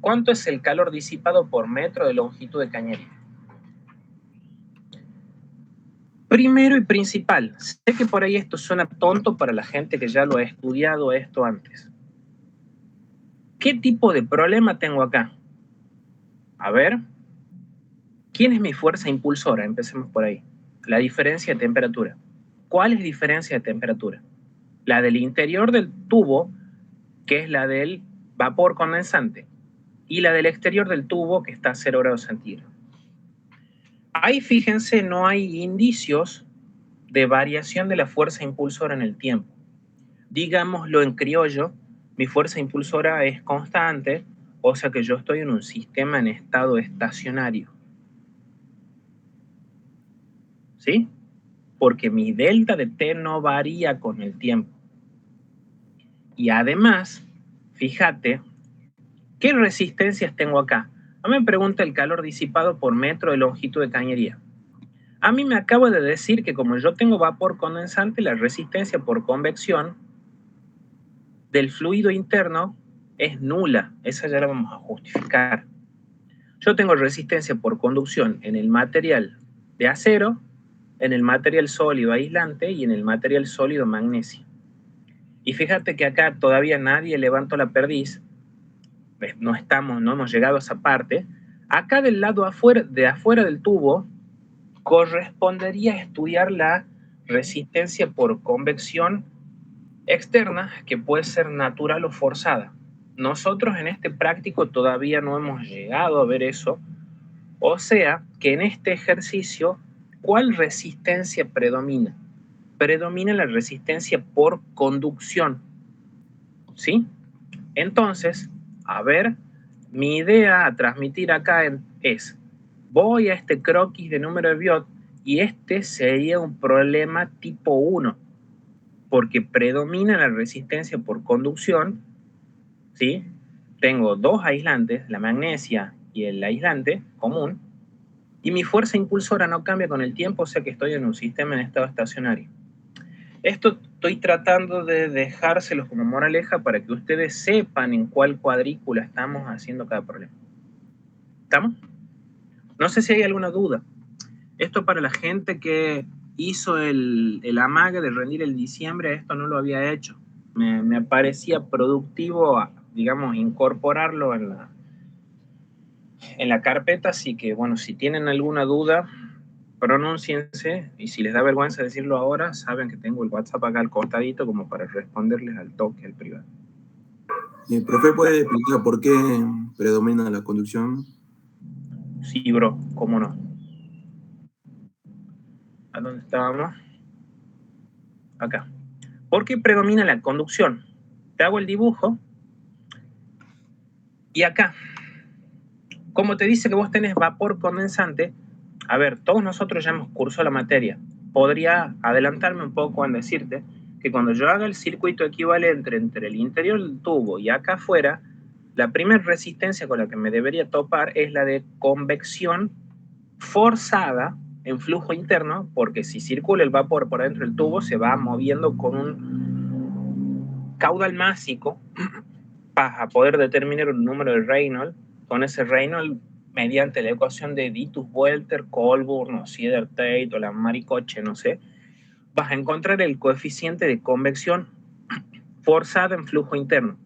¿Cuánto es el calor disipado por metro de longitud de cañería? Primero y principal, sé que por ahí esto suena tonto para la gente que ya lo ha estudiado esto antes. ¿Qué tipo de problema tengo acá? A ver, ¿quién es mi fuerza impulsora? Empecemos por ahí. La diferencia de temperatura. ¿Cuál es la diferencia de temperatura? La del interior del tubo, que es la del vapor condensante, y la del exterior del tubo, que está a 0 grados centígrados. Ahí, fíjense, no hay indicios de variación de la fuerza impulsora en el tiempo. Digámoslo en criollo, mi fuerza impulsora es constante, o sea que yo estoy en un sistema en estado estacionario. ¿Sí? Porque mi delta de T no varía con el tiempo. Y además, fíjate, ¿qué resistencias tengo acá? A mí me pregunta el calor disipado por metro de longitud de cañería. A mí me acabo de decir que como yo tengo vapor condensante, la resistencia por convección del fluido interno es nula. Esa ya la vamos a justificar. Yo tengo resistencia por conducción en el material de acero, en el material sólido aislante y en el material sólido magnesio. Y fíjate que acá todavía nadie levantó la perdiz, no hemos llegado a esa parte. Acá del lado de afuera del tubo correspondería estudiar la resistencia por convección externa, que puede ser natural o forzada. Nosotros en este práctico todavía no hemos llegado a ver eso, o sea que en este ejercicio, ¿cuál resistencia predomina? Predomina la resistencia por conducción, ¿sí? Entonces, a ver, mi idea a transmitir acá es, voy a este croquis de número de Biot y este sería un problema tipo 1, porque predomina la resistencia por conducción, ¿sí? Tengo dos aislantes, la magnesia y el aislante común, y mi fuerza impulsora no cambia con el tiempo, o sea que estoy en un sistema en estado estacionario. Esto estoy tratando de dejárselos como moraleja para que ustedes sepan en cuál cuadrícula estamos haciendo cada problema. ¿Estamos? No sé si hay alguna duda. Esto para la gente que hizo el amague de rendir el diciembre, esto no lo había hecho. Me parecía productivo, digamos, incorporarlo en la carpeta, así que, bueno, si tienen alguna duda, pronúnciense, y si les da vergüenza decirlo ahora, saben que tengo el WhatsApp acá al costadito como para responderles al toque, al privado. Profe, ¿puede explicar por qué predomina la conducción? Sí, bro, cómo no. ¿A dónde estábamos? Acá. ¿Por qué predomina la conducción? Te hago el dibujo. Y acá, como te dice que vos tenés vapor condensante, a ver, todos nosotros ya hemos cursado la materia. Podría adelantarme un poco en decirte que cuando yo haga el circuito equivalente entre el interior del tubo y acá afuera, la primera resistencia con la que me debería topar es la de convección forzada en flujo interno, porque si circula el vapor por dentro del tubo, se va moviendo con un caudal másico para poder determinar un número de Reynolds. Con ese Reynolds, mediante la ecuación de Ditus-Welter, Colburn o Sieder-Tate o la Maricoche, no sé, vas a encontrar el coeficiente de convección forzada en flujo interno.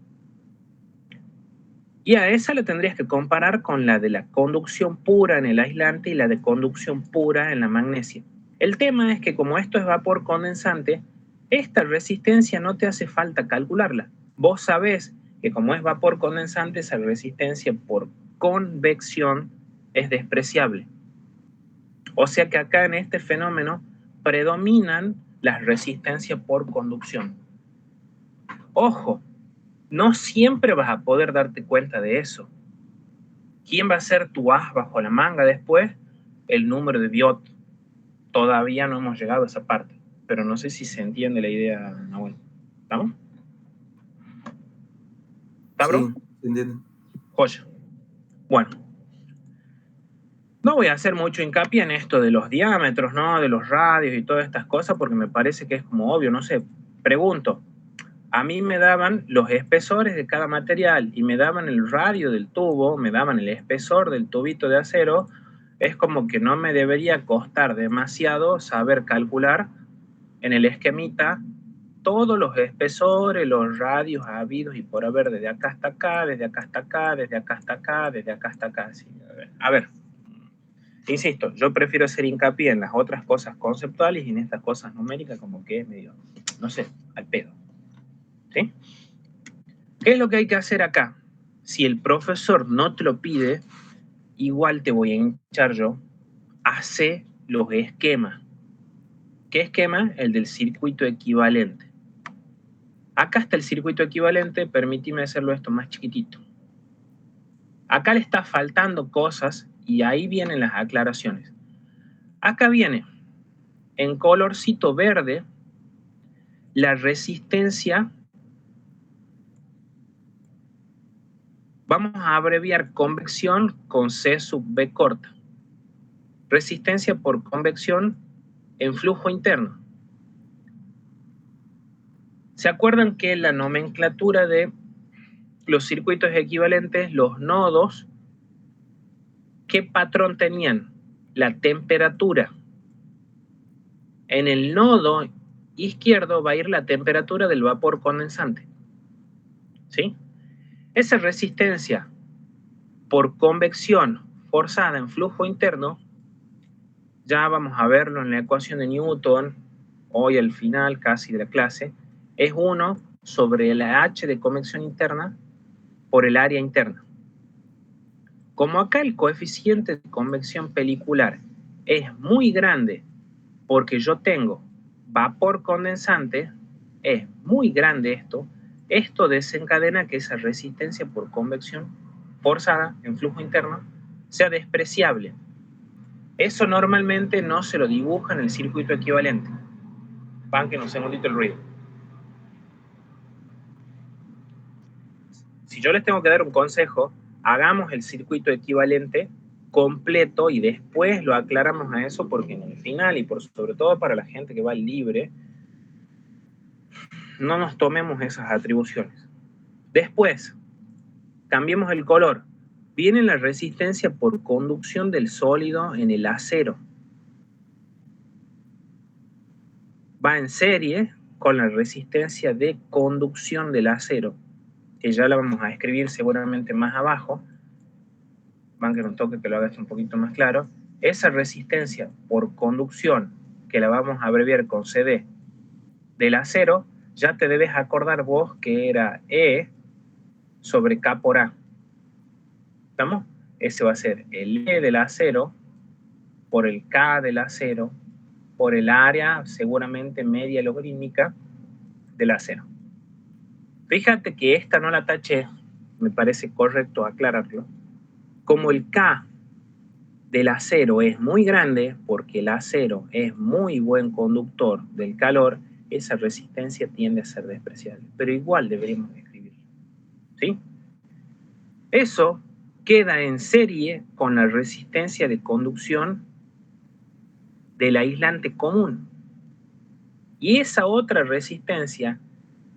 Y a esa la tendrías que comparar con la de la conducción pura en el aislante y la de conducción pura en la magnesia. El tema es que como esto es vapor condensante, esta resistencia no te hace falta calcularla. Vos sabés que como es vapor condensante, esa resistencia por convección es despreciable. O sea que acá en este fenómeno predominan las resistencias por conducción. Ojo, no siempre vas a poder darte cuenta de eso. ¿Quién va a ser tu as bajo la manga después? El número de Biot. Todavía no hemos llegado a esa parte, pero no sé si se entiende la idea, Nahuel. ¿Estamos? ¿Está, bro? Sí, se entiende. Joya. Bueno, no voy a hacer mucho hincapié en esto de los diámetros, ¿no? De los radios y todas estas cosas, porque me parece que es como obvio, no sé. Pregunto, A mí me daban los espesores de cada material y me daban el radio del tubo, me daban el espesor del tubito de acero. Es como que no me debería costar demasiado saber calcular en el esquemita todos los espesores, los radios habidos y por haber, desde acá hasta acá, desde acá hasta acá, desde acá hasta acá, desde acá hasta acá. Sí, a ver, insisto, yo prefiero hacer hincapié en las otras cosas conceptuales y en estas cosas numéricas como que es medio, no sé, al pedo. ¿Sí? ¿Qué es lo que hay que hacer acá? Si el profesor no te lo pide, igual te voy a hinchar yo, hace los esquemas. ¿Qué esquema? El del circuito equivalente. Acá está el circuito equivalente, permíteme hacerlo esto más chiquitito. Acá le está faltando cosas y ahí vienen las aclaraciones. Acá viene en colorcito verde la resistencia. Vamos a abreviar convección con C sub B corta. Resistencia por convección en flujo interno. ¿Se acuerdan que la nomenclatura de los circuitos equivalentes, los nodos, qué patrón tenían? La temperatura. En el nodo izquierdo va a ir la temperatura del vapor condensante. ¿Sí? Esa resistencia por convección forzada en flujo interno, ya vamos a verlo en la ecuación de Newton, hoy al final casi de la clase, es 1 sobre la H de convección interna por el área interna. Como acá el coeficiente de convección pelicular es muy grande porque yo tengo vapor condensante, es muy grande esto desencadena que esa resistencia por convección forzada en flujo interno sea despreciable. Eso normalmente no se lo dibuja en el circuito equivalente. Banquen un segundito el ruido. Si yo les tengo que dar un consejo, hagamos el circuito equivalente completo y después lo aclaramos a eso, porque en el final y por sobre todo para la gente que va libre, no nos tomemos esas atribuciones. Después, cambiemos el color. Viene la resistencia por conducción del sólido en el acero. Va en serie con la resistencia de conducción del acero, que ya la vamos a escribir seguramente más abajo. Van que un toque que lo hagas un poquito más claro. Esa resistencia por conducción, que la vamos a abreviar con CD, del acero, ya te debes acordar vos que era E sobre K por A. ¿Estamos? Ese va a ser el E del acero por el K del acero por el área seguramente media logarítmica del acero. Fíjate que esta no la taché, me parece correcto aclararlo. Como el K del acero es muy grande, porque el acero es muy buen conductor del calor, esa resistencia tiende a ser despreciable, pero igual deberíamos escribirlo. ¿Sí? Eso queda en serie con la resistencia de conducción del aislante común. Y esa otra resistencia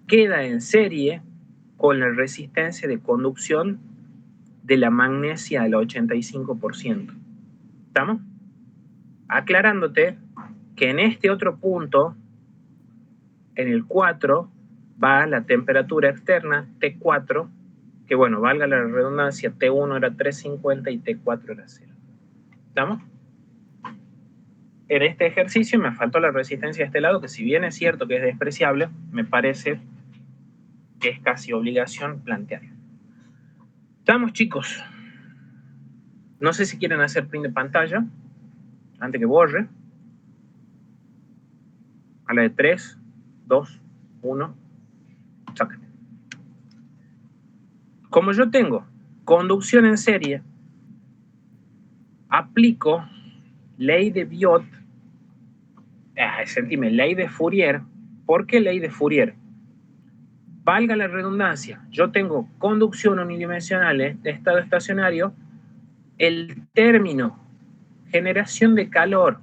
queda en serie con la resistencia de conducción de la magnesia al 85%. ¿Estamos? Aclarándote que en este otro punto, en el 4, va la temperatura externa, T4, que bueno, valga la redundancia, T1 era 350 y T4 era 0. ¿Estamos? En este ejercicio me faltó la resistencia de este lado, que si bien es cierto que es despreciable, me parece que es casi obligación plantearlo. ¿Estamos, chicos? No sé si quieren hacer print de pantalla, antes que borre. A la de 3, 2, 1, saca. Como yo tengo conducción en serie, aplico ley de Biot, ley de Fourier. ¿Por qué ley de Fourier? Valga la redundancia, yo tengo conducción unidimensional de estado estacionario, el término generación de calor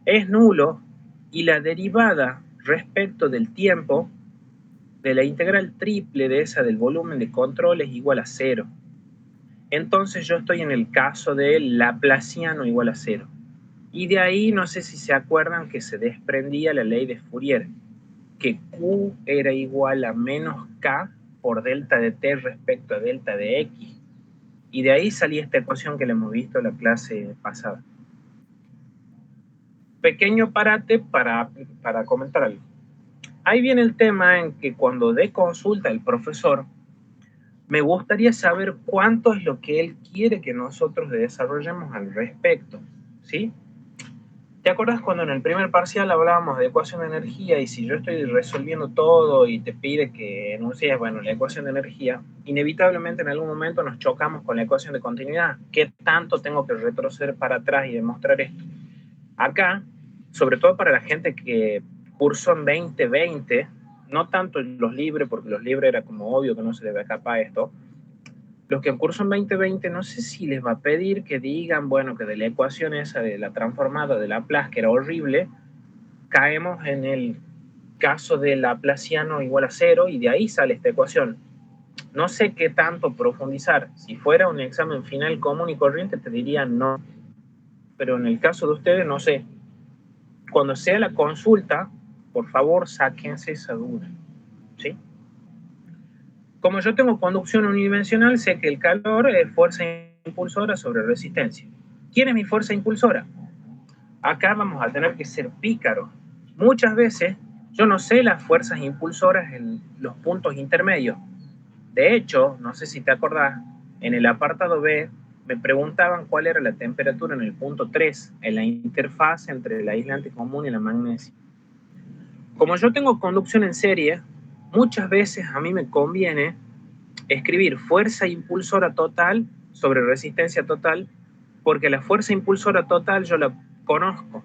es nulo y la derivada respecto del tiempo de la integral triple de esa del volumen de control es igual a 0. Entonces yo estoy en el caso del laplaciano igual a 0. Y de ahí, no sé si se acuerdan que se desprendía la ley de Fourier, que Q era igual a menos K por delta de T respecto a delta de X. Y de ahí salía esta ecuación que le hemos visto en la clase pasada. Pequeño parate para comentar algo. Ahí viene el tema en que cuando dé consulta el profesor, me gustaría saber cuánto es lo que él quiere que nosotros desarrollemos al respecto, ¿sí? ¿Te acuerdas cuando en el primer parcial hablábamos de ecuación de energía y si yo estoy resolviendo todo y te pide que enuncies, bueno, la ecuación de energía, inevitablemente en algún momento nos chocamos con la ecuación de continuidad? ¿Qué tanto tengo que retroceder para atrás y demostrar esto? Acá, sobre todo para la gente que cursó en 2020, no tanto en los libres, porque los libres era como obvio que no se le escapar esto. Los que cursan 2020, no sé si les va a pedir que digan, bueno, que de la ecuación esa de la transformada de Laplace, que era horrible, caemos en el caso del laplaciano igual a 0 y de ahí sale esta ecuación. No sé qué tanto profundizar. Si fuera un examen final común y corriente, te diría no. Pero en el caso de ustedes, no sé. Cuando sea la consulta, por favor, sáquense esa duda, ¿sí? Como yo tengo conducción unidimensional, sé que el calor es fuerza impulsora sobre resistencia. ¿Quién es mi fuerza impulsora? Acá vamos a tener que ser pícaros. Muchas veces yo no sé las fuerzas impulsoras en los puntos intermedios. De hecho, no sé si te acordás, en el apartado B me preguntaban cuál era la temperatura en el punto 3, en la interfaz entre el aislante común y la magnesia. Como yo tengo conducción en serie, muchas veces a mí me conviene escribir fuerza impulsora total sobre resistencia total, porque la fuerza impulsora total yo la conozco,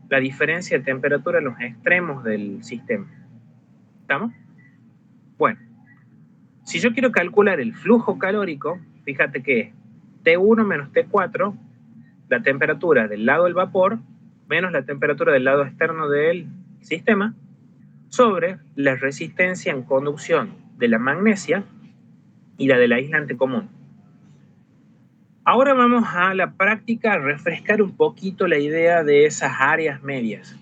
la diferencia de temperatura en los extremos del sistema. ¿Estamos? Bueno, si yo quiero calcular el flujo calórico, fíjate que es T1 menos T4, la temperatura del lado del vapor, menos la temperatura del lado externo del sistema, sobre la resistencia en conducción de la magnesia y la del aislante común. Ahora vamos a la práctica a refrescar un poquito la idea de esas áreas medias.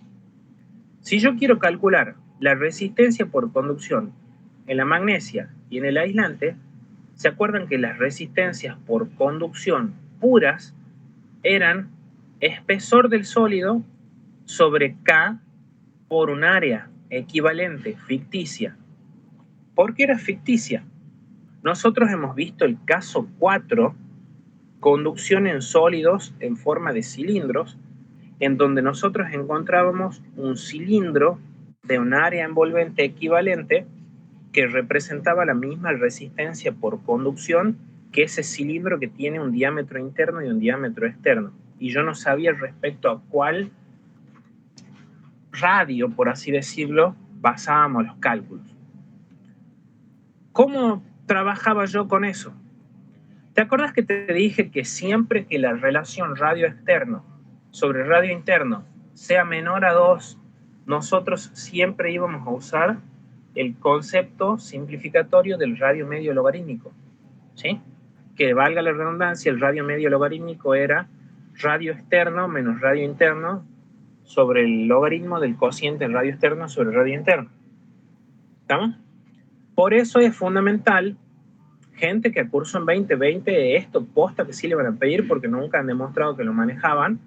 Si yo quiero calcular la resistencia por conducción en la magnesia y en el aislante, ¿se acuerdan que las resistencias por conducción puras eran espesor del sólido sobre K por un área equivalente, ficticia? ¿Por qué era ficticia? Nosotros hemos visto el caso 4, conducción en sólidos en forma de cilindros, en donde nosotros encontrábamos un cilindro de un área envolvente equivalente que representaba la misma resistencia por conducción que ese cilindro que tiene un diámetro interno y un diámetro externo. Y yo no sabía respecto a cuál radio, por así decirlo, basábamos los cálculos. ¿Cómo trabajaba yo con eso? ¿Te acuerdas que te dije que siempre que la relación radio externo sobre radio interno sea menor a 2, nosotros siempre íbamos a usar el concepto simplificatorio del radio medio logarítmico? ¿Sí? Que valga la redundancia, el radio medio logarítmico era radio externo menos radio interno sobre el logaritmo del cociente del radio externo sobre el radio interno. ¿Estamos? Por eso es fundamental, gente que cursó en 2020, esto posta que sí le van a pedir porque nunca han demostrado que lo manejaban,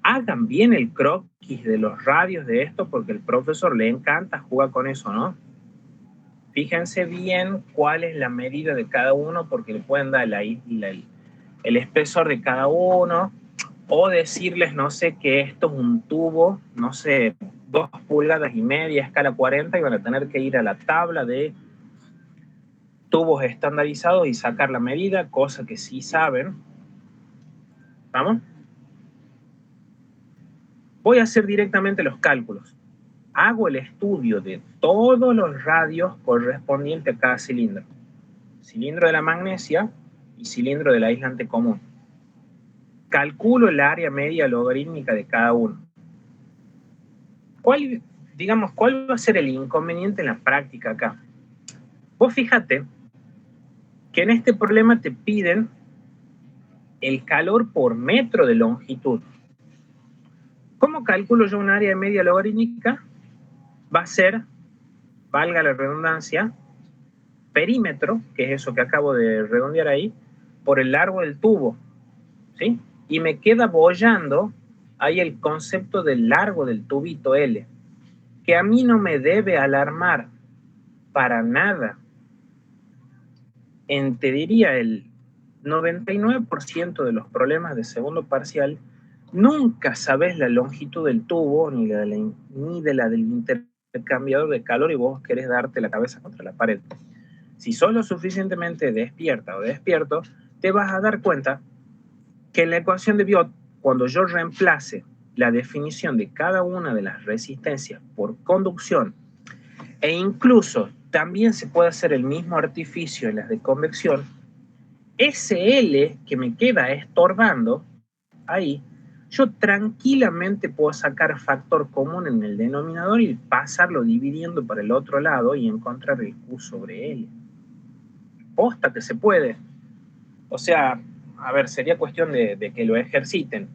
hagan bien el croquis de los radios de esto porque el profesor le encanta jugar con eso, ¿no? Fíjense bien cuál es la medida de cada uno porque le pueden dar el espesor de cada uno o decirles, no sé, que esto es un tubo, no sé, 2,5 pulgadas, escala 40 y van a tener que ir a la tabla de tubos estandarizados y sacar la medida, cosa que sí saben. ¿Vamos? Voy a hacer directamente los cálculos. Hago el estudio de todos los radios correspondientes a cada cilindro. Cilindro de la magnesia y cilindro del aislante común. Calculo el área media logarítmica de cada uno. ¿Cuál digamos, ¿cuál va a ser el inconveniente en la práctica acá? Vos fíjate que en este problema te piden el calor por metro de longitud. ¿Cómo calculo yo un área de media logarítmica? Va a ser, valga la redundancia, perímetro, que es eso que acabo de redondear ahí, por el largo del tubo, ¿sí? Y me queda bollando ahí el concepto del largo del tubito L, que a mí no me debe alarmar para nada. Te diría el 99% de los problemas de segundo parcial, nunca sabes la longitud del tubo ni de la del intercambiador de calor y vos querés darte la cabeza contra la pared. Si sos lo suficientemente despierta o despierto, te vas a dar cuenta que en la ecuación de Biot, cuando yo reemplace la definición de cada una de las resistencias por conducción, e incluso también se puede hacer el mismo artificio en las de convección, ese L que me queda estorbando ahí, yo tranquilamente puedo sacar factor común en el denominador y pasarlo dividiendo para el otro lado y encontrar el Q sobre L. Posta que se puede. O sea, a ver, sería cuestión de que lo ejerciten.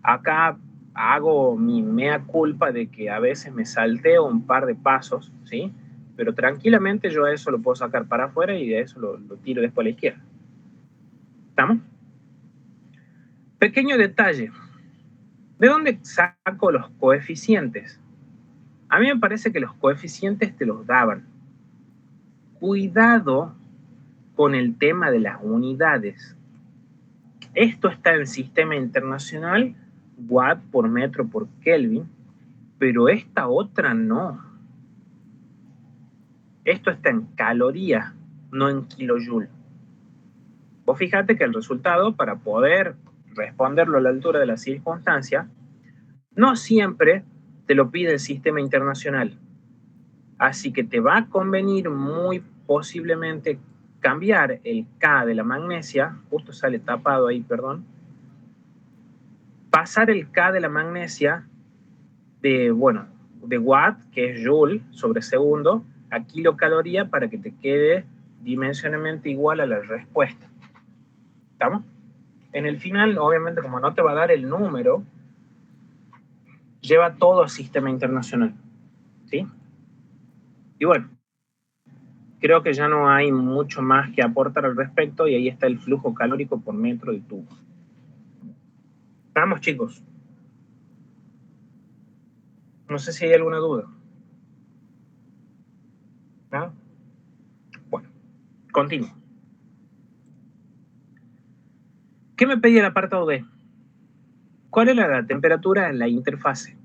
Acá hago mi mea culpa de que a veces me salteo un par de pasos, ¿sí? Pero tranquilamente yo a eso lo puedo sacar para afuera y de eso lo tiro después a la izquierda. ¿Estamos? Pequeño detalle. ¿De dónde saco los coeficientes? A mí me parece que los coeficientes te los daban. Cuidado con el tema de las unidades. Esto está en sistema internacional, watt por metro por Kelvin, pero esta otra no. Esto está en calorías, no en kilojoule. Vos fíjate que el resultado, para poder responderlo a la altura de la circunstancia, no siempre te lo pide el sistema internacional. Así que te va a convenir muy posiblemente cambiar el K de la magnesia, justo sale tapado ahí, perdón, pasar el K de la magnesia de watt, que es joule sobre segundo, a kilocaloría para que te quede dimensionalmente igual a la respuesta. ¿Estamos? En el final, obviamente, como no te va a dar el número, lleva todo al sistema internacional. ¿Sí? Y bueno, creo que ya no hay mucho más que aportar al respecto y ahí está el flujo calórico por metro de tubo. Vamos, chicos. No sé si hay alguna duda. ¿No? Bueno, continúo. ¿Qué me pedía el apartado D? ¿Cuál era la temperatura en la interfase?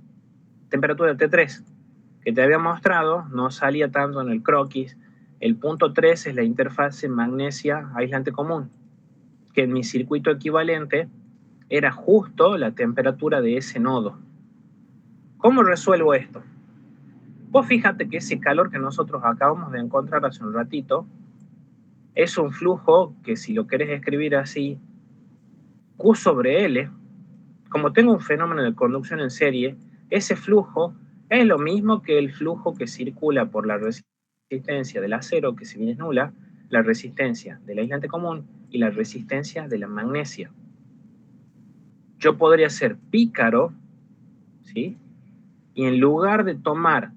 Temperatura T3, que te había mostrado, no salía tanto en el croquis. El punto 3 es la interfase magnesia aislante común, que en mi circuito equivalente era justo la temperatura de ese nodo. ¿Cómo resuelvo esto? Vos fíjate que ese calor que nosotros acabamos de encontrar hace un ratito es un flujo que, si lo querés escribir así, Q sobre L, como tengo un fenómeno de conducción en serie, ese flujo es lo mismo que el flujo que circula por la resistencia del acero, que si bien es nula, la resistencia del aislante común y la resistencia de la magnesia. Yo podría ser pícaro, ¿sí? Y en lugar de tomar,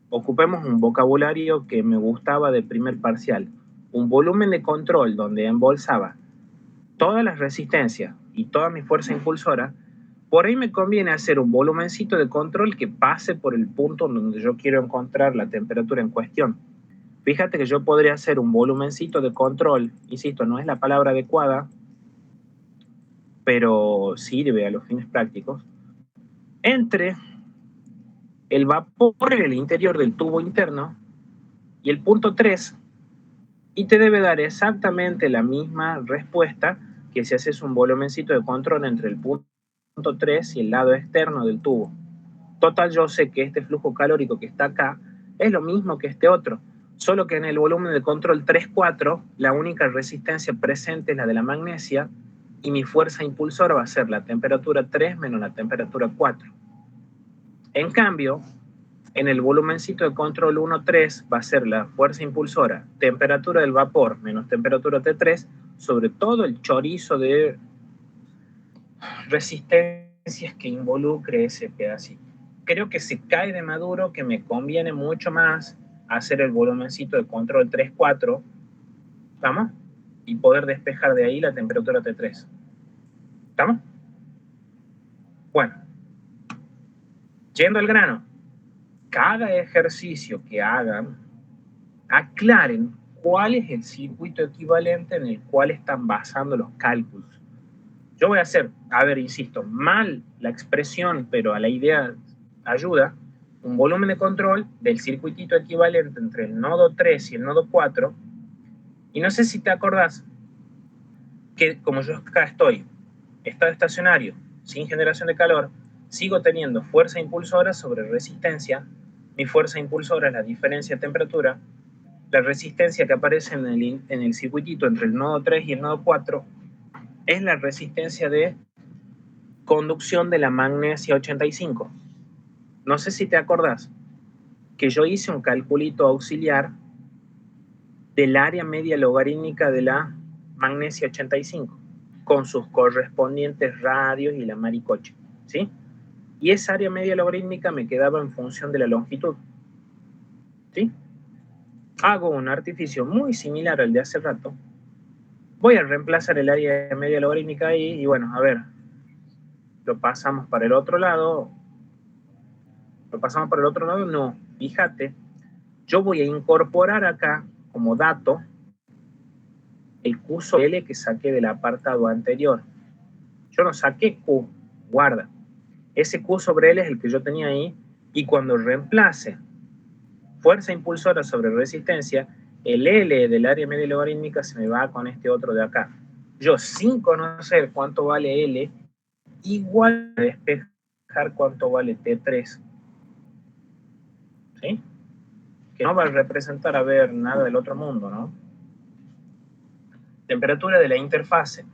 ocupemos un vocabulario que me gustaba de primer parcial, un volumen de control donde embolsaba todas las resistencias y toda mi fuerza impulsora, por ahí me conviene hacer un volumencito de control que pase por el punto donde yo quiero encontrar la temperatura en cuestión. Fíjate que yo podría hacer un volumencito de control, insisto, no es la palabra adecuada, pero sirve a los fines prácticos, entre el vapor en el interior del tubo interno y el punto 3, y te debe dar exactamente la misma respuesta que si haces un volumencito de control entre el punto 3 y el lado externo del tubo. Total, yo sé que este flujo calórico que está acá es lo mismo que este otro, solo que en el volumen de control 3,4 la única resistencia presente es la de la magnesia y mi fuerza impulsora va a ser la temperatura 3 menos la temperatura 4. En cambio, En el volumencito de control 1,3 va a ser la fuerza impulsora, temperatura del vapor menos temperatura T3, sobre todo el chorizo de resistencias que involucre ese pedacito. Creo que se cae de maduro, que me conviene mucho más hacer el volumencito de control 3,4, ¿estamos? Y poder despejar de ahí la temperatura T3. ¿Estamos? Bueno, yendo al grano, cada ejercicio que hagan, aclaren cuál es el circuito equivalente en el cual están basando los cálculos. Yo voy a hacer, insisto, mal la expresión, pero a la idea ayuda, un volumen de control del circuitito equivalente entre el nodo 3 y el nodo 4, y no sé si te acordás que como yo acá estoy, estado estacionario, sin generación de calor, sigo teniendo fuerza impulsora sobre resistencia. Mi fuerza impulsora es la diferencia de temperatura. La resistencia que aparece en el circuitito entre el nodo 3 y el nodo 4 es la resistencia de conducción de la magnesia 85. No sé si te acordás que yo hice un calculito auxiliar del área media logarítmica de la magnesia 85 con sus correspondientes radios y la maricocha, ¿sí? Y esa área media logarítmica me quedaba en función de la longitud, ¿sí? Hago un artificio muy similar al de hace rato. Voy a reemplazar el área media logarítmica ahí y bueno, a ver, lo pasamos para el otro lado. ¿Lo pasamos para el otro lado? No, fíjate, yo voy a incorporar acá como dato el Q sobre L que saqué del apartado anterior. Yo no saqué Q, guarda. Ese Q sobre L es el que yo tenía ahí, y cuando reemplace fuerza impulsora sobre resistencia, el L del área media logarítmica se me va con este otro de acá. Yo, sin conocer cuánto vale L, igual a despejar cuánto vale T3. ¿Sí? Que no va a representar, nada del otro mundo, ¿no? Temperatura de la interfase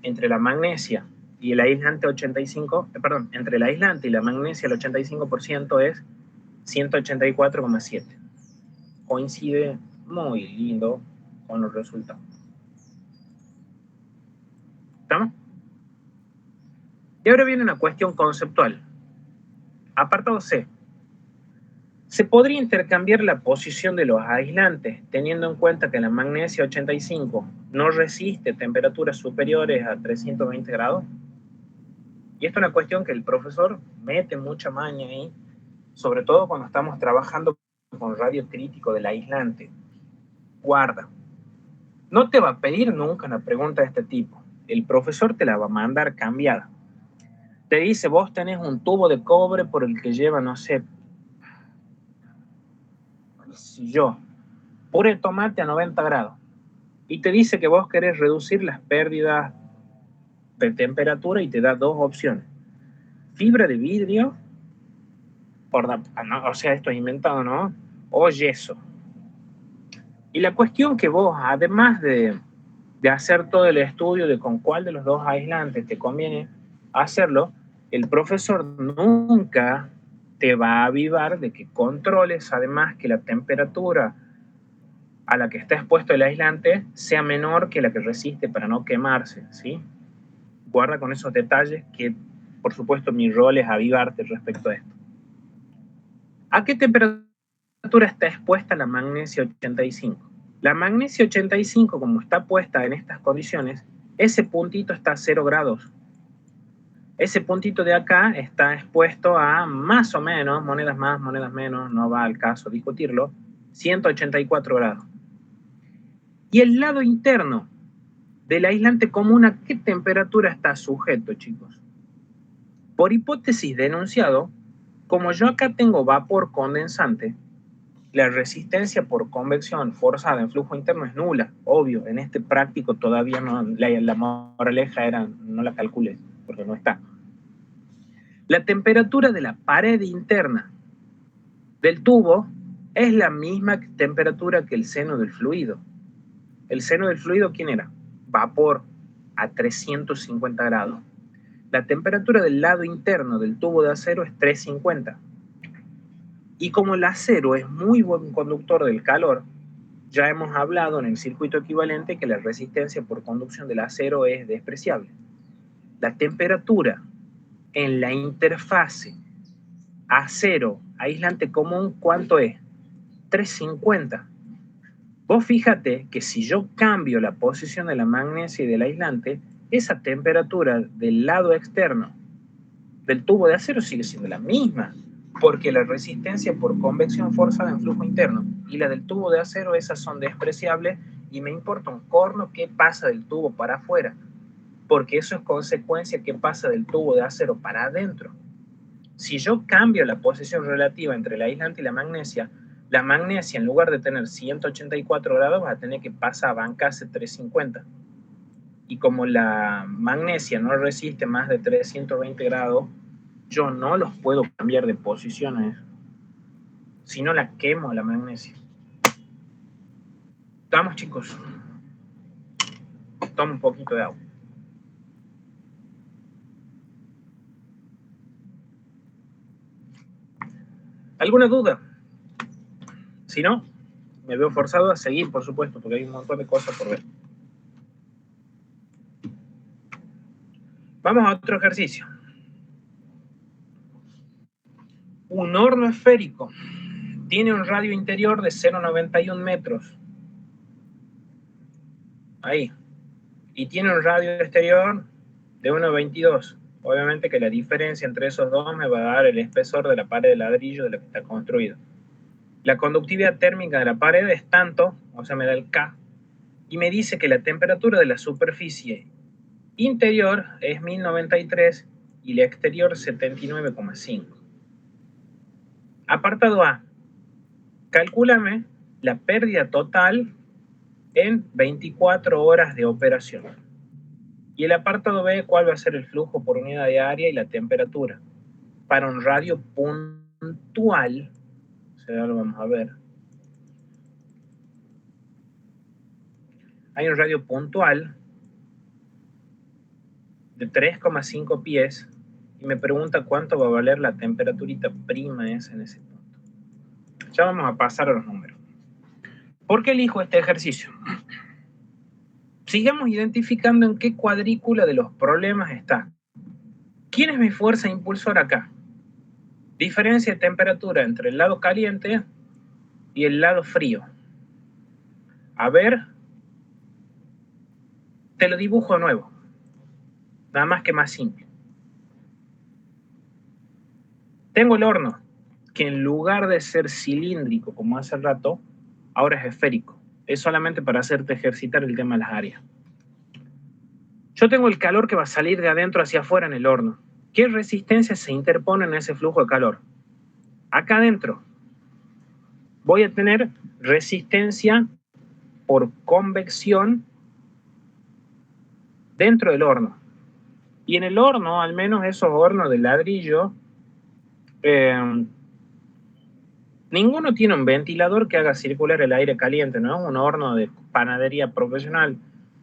entre la magnesia y el aislante 85, entre el aislante y la magnesia el 85% es 184,7. Coincide muy lindo con los resultados. ¿Estamos? Y ahora viene una cuestión conceptual. Apartado C. Se podría intercambiar la posición de los aislantes, teniendo en cuenta que la magnesia 85 no resiste temperaturas superiores a 320 grados. Y esto es una cuestión que el profesor mete mucha maña ahí, sobre todo cuando estamos trabajando con radio crítico del aislante. Guarda. No te va a pedir nunca una pregunta de este tipo. El profesor te la va a mandar cambiada. Te dice, vos tenés un tubo de cobre por el que lleva, no sé, puré de tomate a 90 grados. Y te dice que vos querés reducir las pérdidas de temperatura y te da dos opciones. Fibra de vidrio, o sea, esto es inventado, ¿no? O yeso. Y la cuestión que vos, además de hacer todo el estudio de con cuál de los dos aislantes te conviene hacerlo, el profesor nunca te va a avivar de que controles además que la temperatura a la que está expuesto el aislante sea menor que la que resiste para no quemarse, ¿sí? Guarda con esos detalles que, por supuesto, mi rol es avivarte respecto a esto. ¿A qué temperatura está expuesta la magnesia 85? La magnesia 85, como está puesta en estas condiciones, ese puntito está a 0 grados. Ese puntito de acá está expuesto a más o menos, monedas más, monedas menos, no va al caso discutirlo, 184 grados. Y el lado interno del aislante común, ¿a qué temperatura está sujeto, chicos? Por hipótesis de enunciado, como yo acá tengo vapor condensante, la resistencia por convección forzada en flujo interno es nula, obvio. En este práctico todavía no, la moraleja era, no la calcules, porque no está. La temperatura de la pared interna del tubo es la misma temperatura que el seno del fluido. ¿El seno del fluido quién era? Vapor a 350 grados. La temperatura del lado interno del tubo de acero es 350. Y como el acero es muy buen conductor del calor, ya hemos hablado en el circuito equivalente que la resistencia por conducción del acero es despreciable. La temperatura en la interfase acero aislante común, ¿cuánto es? 350. Vos fíjate que si yo cambio la posición de la magnesia y del aislante, esa temperatura del lado externo del tubo de acero sigue siendo la misma, porque la resistencia por convección forzada en flujo interno y la del tubo de acero, esas son despreciables, y me importa un corno qué pasa del tubo para afuera, porque eso es consecuencia que pasa del tubo de acero para adentro. Si yo cambio la posición relativa entre el aislante y la magnesia en lugar de tener 184 grados va a tener que pasar a bancarse 350. Y como la magnesia no resiste más de 320 grados, yo no los puedo cambiar de posiciones, si no la quemo a la magnesia. Vamos, chicos. Toma un poquito de agua. ¿Alguna duda? Si no, me veo forzado a seguir, por supuesto, porque hay un montón de cosas por ver. Vamos a otro ejercicio. Un horno esférico tiene un radio interior de 0,91 metros. Ahí. Y tiene un radio exterior de 1,22. Obviamente que la diferencia entre esos dos me va a dar el espesor de la pared de ladrillo de la que está construido. La conductividad térmica de la pared es tanto, o sea, me da el K, y me dice que la temperatura de la superficie interior es 1093 y la exterior 79,5. Apartado A. Calcúlame la pérdida total en 24 horas de operación. Y el apartado B, ¿cuál va a ser el flujo por unidad de área y la temperatura? Para un radio puntual, o sea, lo vamos a ver. Hay un radio puntual de 3,5 pies y me pregunta cuánto va a valer la temperaturita prima esa en ese punto. Ya vamos a pasar a los números. ¿Por qué elijo este ejercicio? Sigamos identificando en qué cuadrícula de los problemas está. ¿Quién es mi fuerza impulsora acá? Diferencia de temperatura entre el lado caliente y el lado frío. A ver, te lo dibujo de nuevo. Nada más que más simple. Tengo el horno, que en lugar de ser cilíndrico como hace rato, ahora es esférico. Es solamente para hacerte ejercitar el tema de las áreas. Yo tengo el calor que va a salir de adentro hacia afuera en el horno. ¿Qué resistencia se interpone en ese flujo de calor? Acá adentro voy a tener resistencia por convección dentro del horno. Y en el horno, al menos esos hornos de ladrillo, ninguno tiene un ventilador que haga circular el aire caliente, no es un horno de panadería profesional.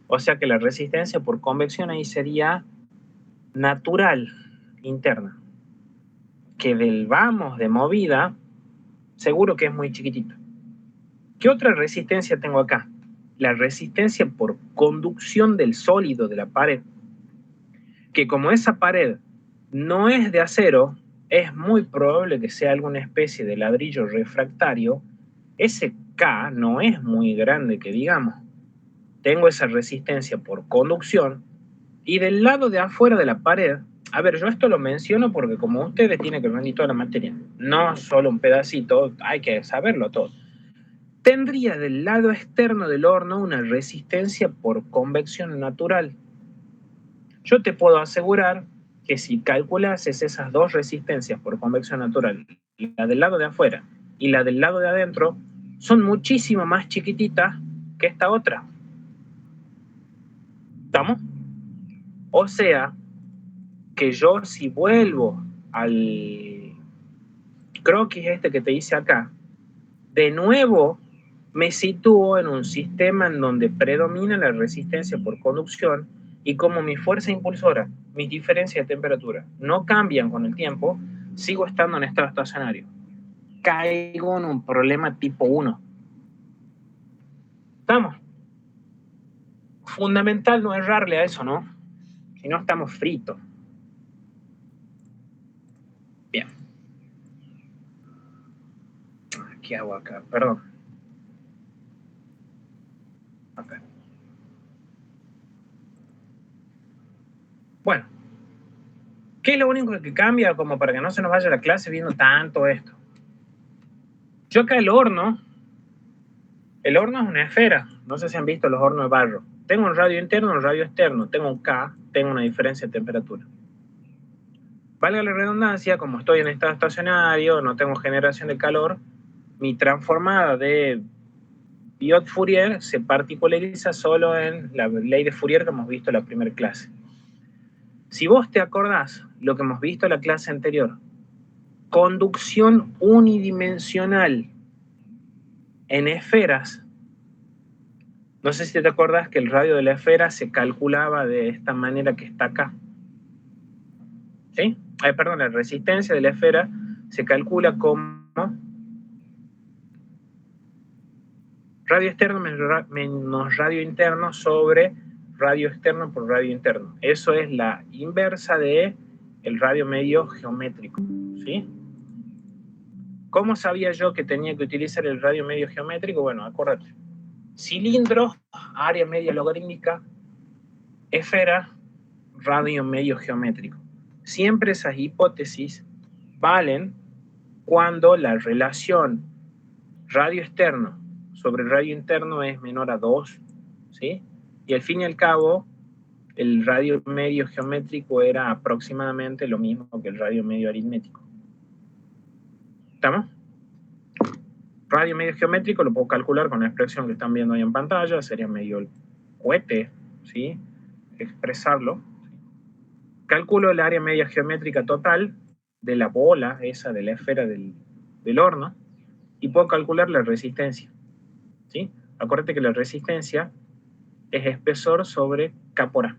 O sea que la resistencia por convección ahí sería natural, interna. Que del vamos de movida, seguro que es muy chiquitito. ¿Qué otra resistencia tengo acá? La resistencia por conducción del sólido de la pared. Que como esa pared no es de acero, es muy probable que sea alguna especie de ladrillo refractario. Ese K no es muy grande, que digamos. Tengo esa resistencia por conducción. Y del lado de afuera de la pared, a ver, yo esto lo menciono porque como ustedes tienen que rendir toda la materia, no solo un pedacito, hay que saberlo todo. Tendría del lado externo del horno una resistencia por convección natural. Yo te puedo asegurar que si calculases esas dos resistencias por convección natural, la del lado de afuera y la del lado de adentro, son muchísimo más chiquititas que esta otra. ¿Estamos? O sea, que yo si vuelvo al croquis este que te hice acá, de nuevo me sitúo en un sistema en donde predomina la resistencia por conducción y como mi fuerza impulsora, mis diferencias de temperatura no cambian con el tiempo, sigo estando en estado estacionario. caigo en un problema tipo 1. ¿Estamos? Fundamental no errarle a eso, ¿no? Si no, estamos fritos. Bien. ¿Qué hago acá? Perdón. Acá. Bueno. ¿Qué es lo único que cambia como para que no se nos vaya la clase viendo tanto esto? Yo acá el horno es una esfera. No sé si han visto los hornos de barro. Tengo un radio interno y un radio externo. Tengo un K, tengo una diferencia de temperatura. Valga la redundancia, como estoy en estado estacionario, no tengo generación de calor, mi transformada de Biot-Fourier se particulariza solo en la ley de Fourier que hemos visto en la primera clase. Si vos te acordás lo que hemos visto en la clase anterior, conducción unidimensional en esferas, no sé si te acordás que el radio de la esfera se calculaba de esta manera que está acá. ¿Sí? Perdón, la resistencia de la esfera se calcula como radio externo menos radio interno sobre radio externo por radio interno. Eso es la inversa de el radio medio geométrico. ¿Sí? ¿Cómo sabía yo que tenía que utilizar el radio medio geométrico? Bueno, acuérdate. Cilindro, área media logarítmica, esfera, radio medio geométrico. Siempre esas hipótesis valen cuando la relación radio externo sobre radio interno es menor a 2, ¿sí? Y al fin y al cabo, el radio medio geométrico era aproximadamente lo mismo que el radio medio aritmético. ¿Estamos? Radio medio geométrico lo puedo calcular con la expresión que están viendo ahí en pantalla, sería medio el cohete, ¿sí? Expresarlo. Calculo el área media geométrica total de la bola, esa de la esfera del horno, y puedo calcular la resistencia, ¿sí? Acuérdate que la resistencia es espesor sobre K por A.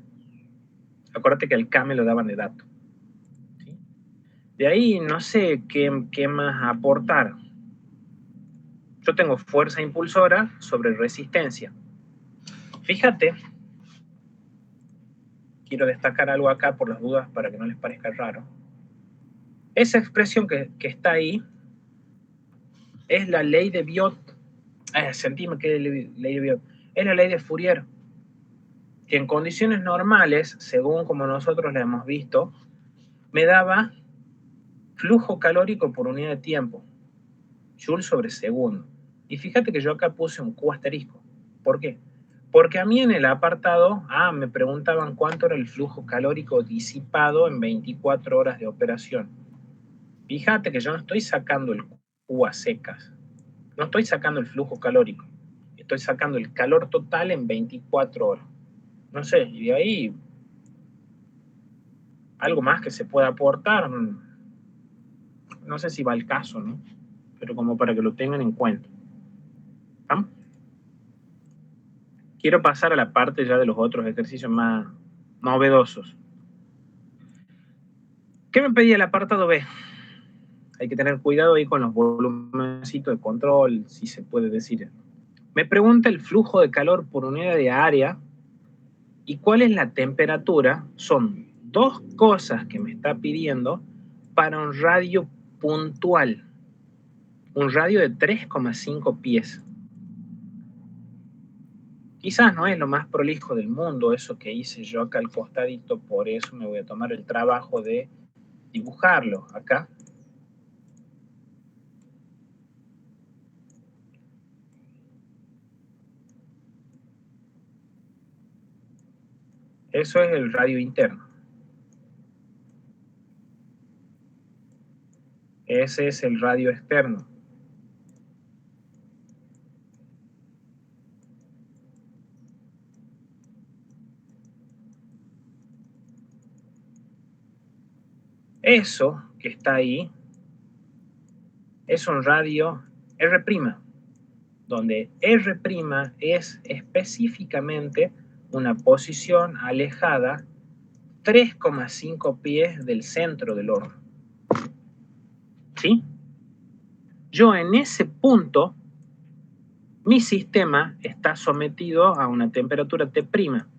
Acuérdate que el K me lo daban de dato, ¿sí? De ahí no sé qué más aportar. Yo tengo fuerza impulsora sobre resistencia. Fíjate, quiero destacar algo acá por las dudas para que no les parezca raro. Esa expresión que está ahí es la ley de Biot. Sentime que es ley de Biot. Es la ley de Fourier, que en condiciones normales, según como nosotros la hemos visto, me daba flujo calórico por unidad de tiempo, Joule sobre segundo. Y fíjate que yo acá puse un Q asterisco. ¿Por qué? Porque a mí en el apartado A me preguntaban cuánto era el flujo calórico disipado en 24 horas de operación. Fíjate que yo no estoy sacando el Q a secas. No estoy sacando el flujo calórico. Estoy sacando el calor total en 24 horas. No sé, y de ahí algo más que se pueda aportar. No sé si va al caso, ¿no? Pero como para que lo tengan en cuenta. ¿Ah? Quiero pasar a la parte ya de los otros ejercicios más novedosos. ¿Qué me pedía el apartado B? Hay que tener cuidado ahí con los volumencitos de control, si se puede decir. Me pregunta el flujo de calor por unidad de área y cuál es la temperatura. Son dos cosas que me está pidiendo para un radio puntual. Un radio de 3,5 pies. Quizás no es lo más prolijo del mundo eso que hice yo acá al costadito, por eso me voy a tomar el trabajo de dibujarlo acá. Eso es el radio interno. Ese es el radio externo. Eso que está ahí es un radio R', donde R' es específicamente una posición alejada 3,5 pies del centro del horno. ¿Sí? yo en ese punto, mi sistema está sometido a una temperatura T',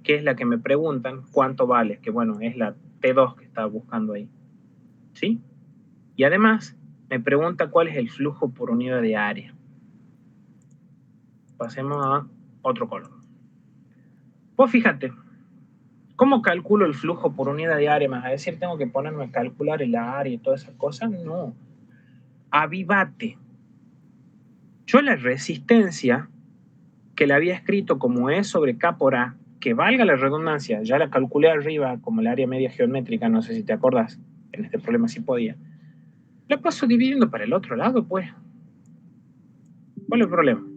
que es la que me preguntan cuánto vale, que bueno, es la T2 que estaba buscando ahí, ¿sí? Y además me pregunta cuál es el flujo por unidad de área. Pasemos a otro color. Pues fíjate, ¿cómo calculo el flujo por unidad de área? ¿Me vas a decir, tengo que ponerme a calcular el área y todas esas cosas? No. Avívate. Yo la resistencia que la había escrito como E sobre K por A, que valga la redundancia, ya la calculé arriba como el área media geométrica, no sé si te acordás, en este problema sí podía. La paso dividiendo para el otro lado, pues. ¿Cuál es el problema?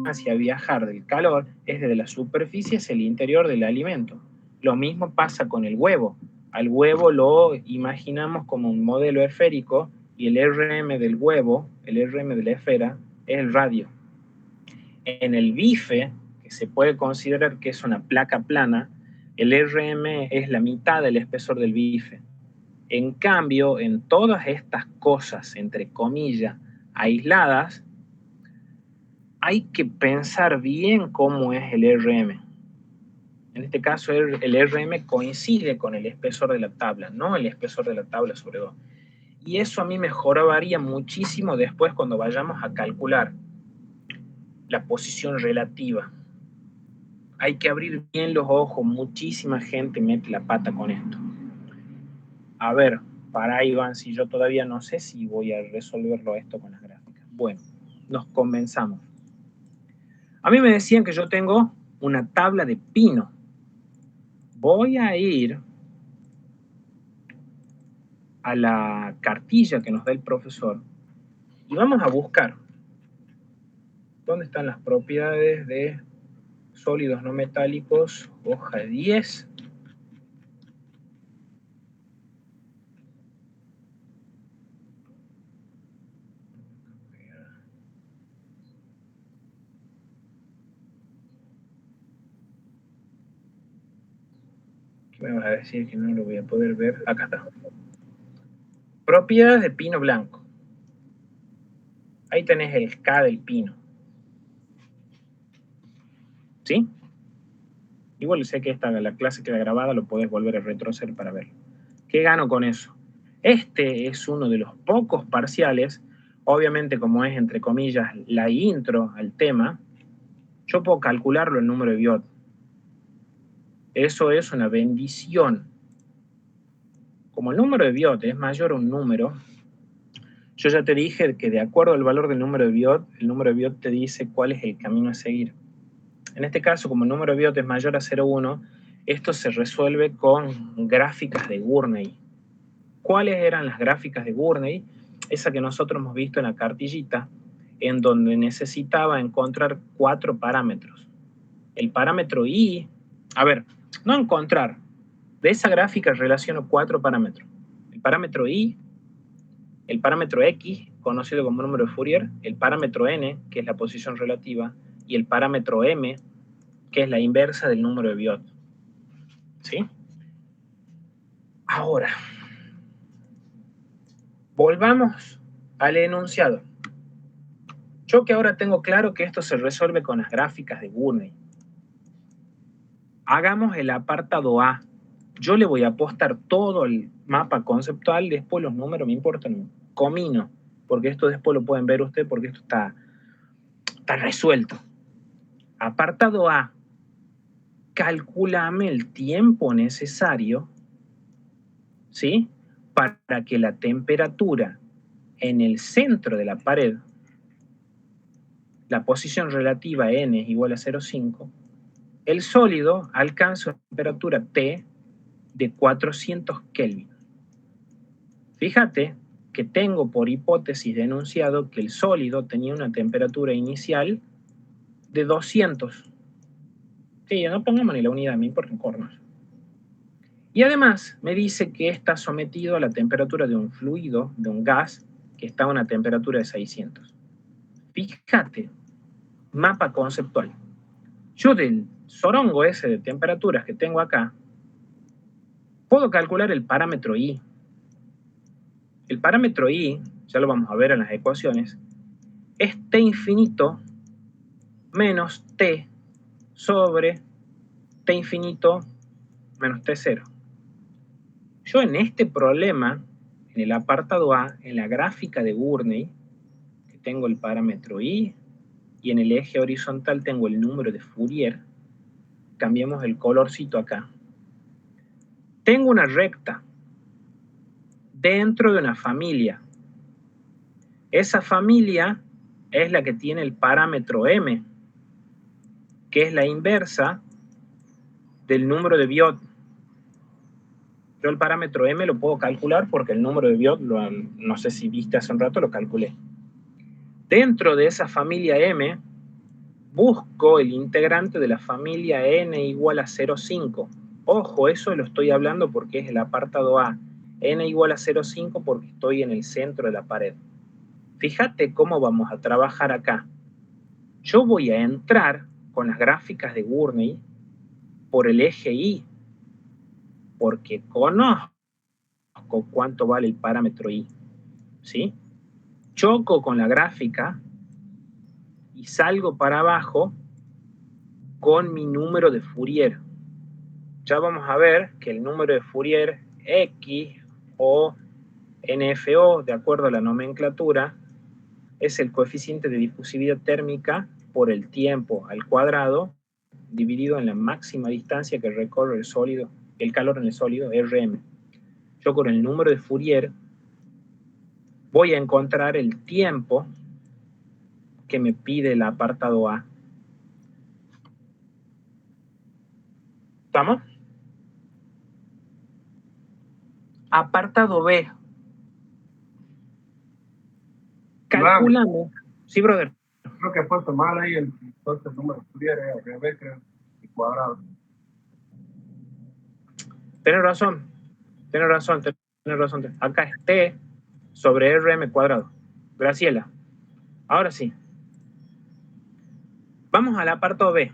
hacia viajar del calor es desde la superficie hacia el interior del alimento. Lo mismo pasa con el huevo. Al huevo lo imaginamos como un modelo esférico y el RM del huevo, el RM de la esfera, es el radio. En el bife, que se puede considerar que es una placa plana, el RM es la mitad del espesor del bife. En cambio, en todas estas cosas, entre comillas, aisladas, hay que pensar bien cómo es el RM. En este caso, el RM coincide con el espesor de la tabla, no el espesor de la tabla sobre 2. Y eso a mí me mejoraría muchísimo después cuando vayamos a calcular la posición relativa. Hay que abrir bien los ojos, muchísima gente mete la pata con esto. A ver, para Iván, si yo todavía no sé si voy a resolverlo esto con las gráficas. Bueno, nos comenzamos. A mí me decían que yo tengo una tabla de pino. Voy a ir a la cartilla que nos da el profesor y vamos a buscar dónde están las propiedades de sólidos no metálicos, hoja 10. ¿Qué me vas a decir que no lo voy a poder ver? Acá está. Propiedades de pino blanco. Ahí tenés el K del pino. ¿Sí? Igual sé que la clase queda grabada, lo podés volver a retroceder para verlo. ¿Qué gano con eso? Este es uno de los pocos parciales, obviamente como es entre comillas la intro al tema, yo puedo calcularlo el número de Biot. Eso es una bendición. Como el número de Biot es mayor a un número, yo ya te dije que de acuerdo al valor del número de Biot, el número de Biot te dice cuál es el camino a seguir. En este caso, como el número de Biot es mayor a 0,1, esto se resuelve con gráficas de Gurney. ¿Cuáles eran las gráficas de Gurney? Esa que nosotros hemos visto en la cartillita, en donde necesitaba encontrar 4 parámetros. El parámetro I, a ver, no encontrar, de esa gráfica relaciono 4 parámetros. El parámetro I, el parámetro X, conocido como número de Fourier, el parámetro N, que es la posición relativa, y el parámetro M, que es la inversa del número de Biot. ¿Sí? Ahora, volvamos al enunciado. Yo que ahora tengo claro que esto se resuelve con las gráficas de Gurney. Hagamos el apartado A. Yo le voy a apostar todo el mapa conceptual, después los números me importan un comino, porque esto después lo pueden ver ustedes porque esto está resuelto. Apartado A. Calcúlame el tiempo necesario, ¿sí?, para que la temperatura en el centro de la pared, la posición relativa N es igual a 0,5, el sólido alcanza una temperatura T de 400 Kelvin. Fíjate que tengo por hipótesis denunciado que el sólido tenía una temperatura inicial de 200. Sí, no pongamos ni la unidad, me importa un corno. Y además me dice que está sometido a la temperatura de un fluido, de un gas, que está a una temperatura de 600. Fíjate, mapa conceptual. Yo del sorongo ese de temperaturas que tengo acá, puedo calcular el parámetro I. El parámetro I, ya lo vamos a ver en las ecuaciones, es T infinito menos T sobre T infinito menos T0. Yo en este problema, en el apartado A, en la gráfica de Gurney, que tengo el parámetro I, y en el eje horizontal tengo el número de Fourier, cambiemos el colorcito acá. Tengo una recta dentro de una familia. Esa familia es la que tiene el parámetro M, que es la inversa del número de Biot. Yo el parámetro M lo puedo calcular porque el número de Biot, no sé si viste hace un rato, lo calculé. Dentro de esa familia M busco el integrante de la familia n igual a 0,5. Ojo, eso lo estoy hablando porque es el apartado A. N igual a 0,5 porque estoy en el centro de la pared. Fíjate cómo vamos a trabajar acá. Yo voy a entrar con las gráficas de Gurney por el eje Y, porque conozco cuánto vale el parámetro Y, ¿sí? Choco con la gráfica y salgo para abajo con mi número de Fourier. Ya vamos a ver que el número de Fourier X o NFO, de acuerdo a la nomenclatura, es el coeficiente de difusividad térmica por el tiempo al cuadrado dividido en la máxima distancia que recorre el sólido, el calor en el sólido, Rm. Yo con el número de Fourier voy a encontrar el tiempo que me pide el apartado A. ¿Estamos? Apartado B. Calculamos. Sí, brother. Creo que he puesto mal ahí entonces el número de Fourier al revés, creo, y cuadrado. Tienes razón. Acá es T sobre Rm cuadrado. Graciela. Ahora sí. Vamos al apartado B.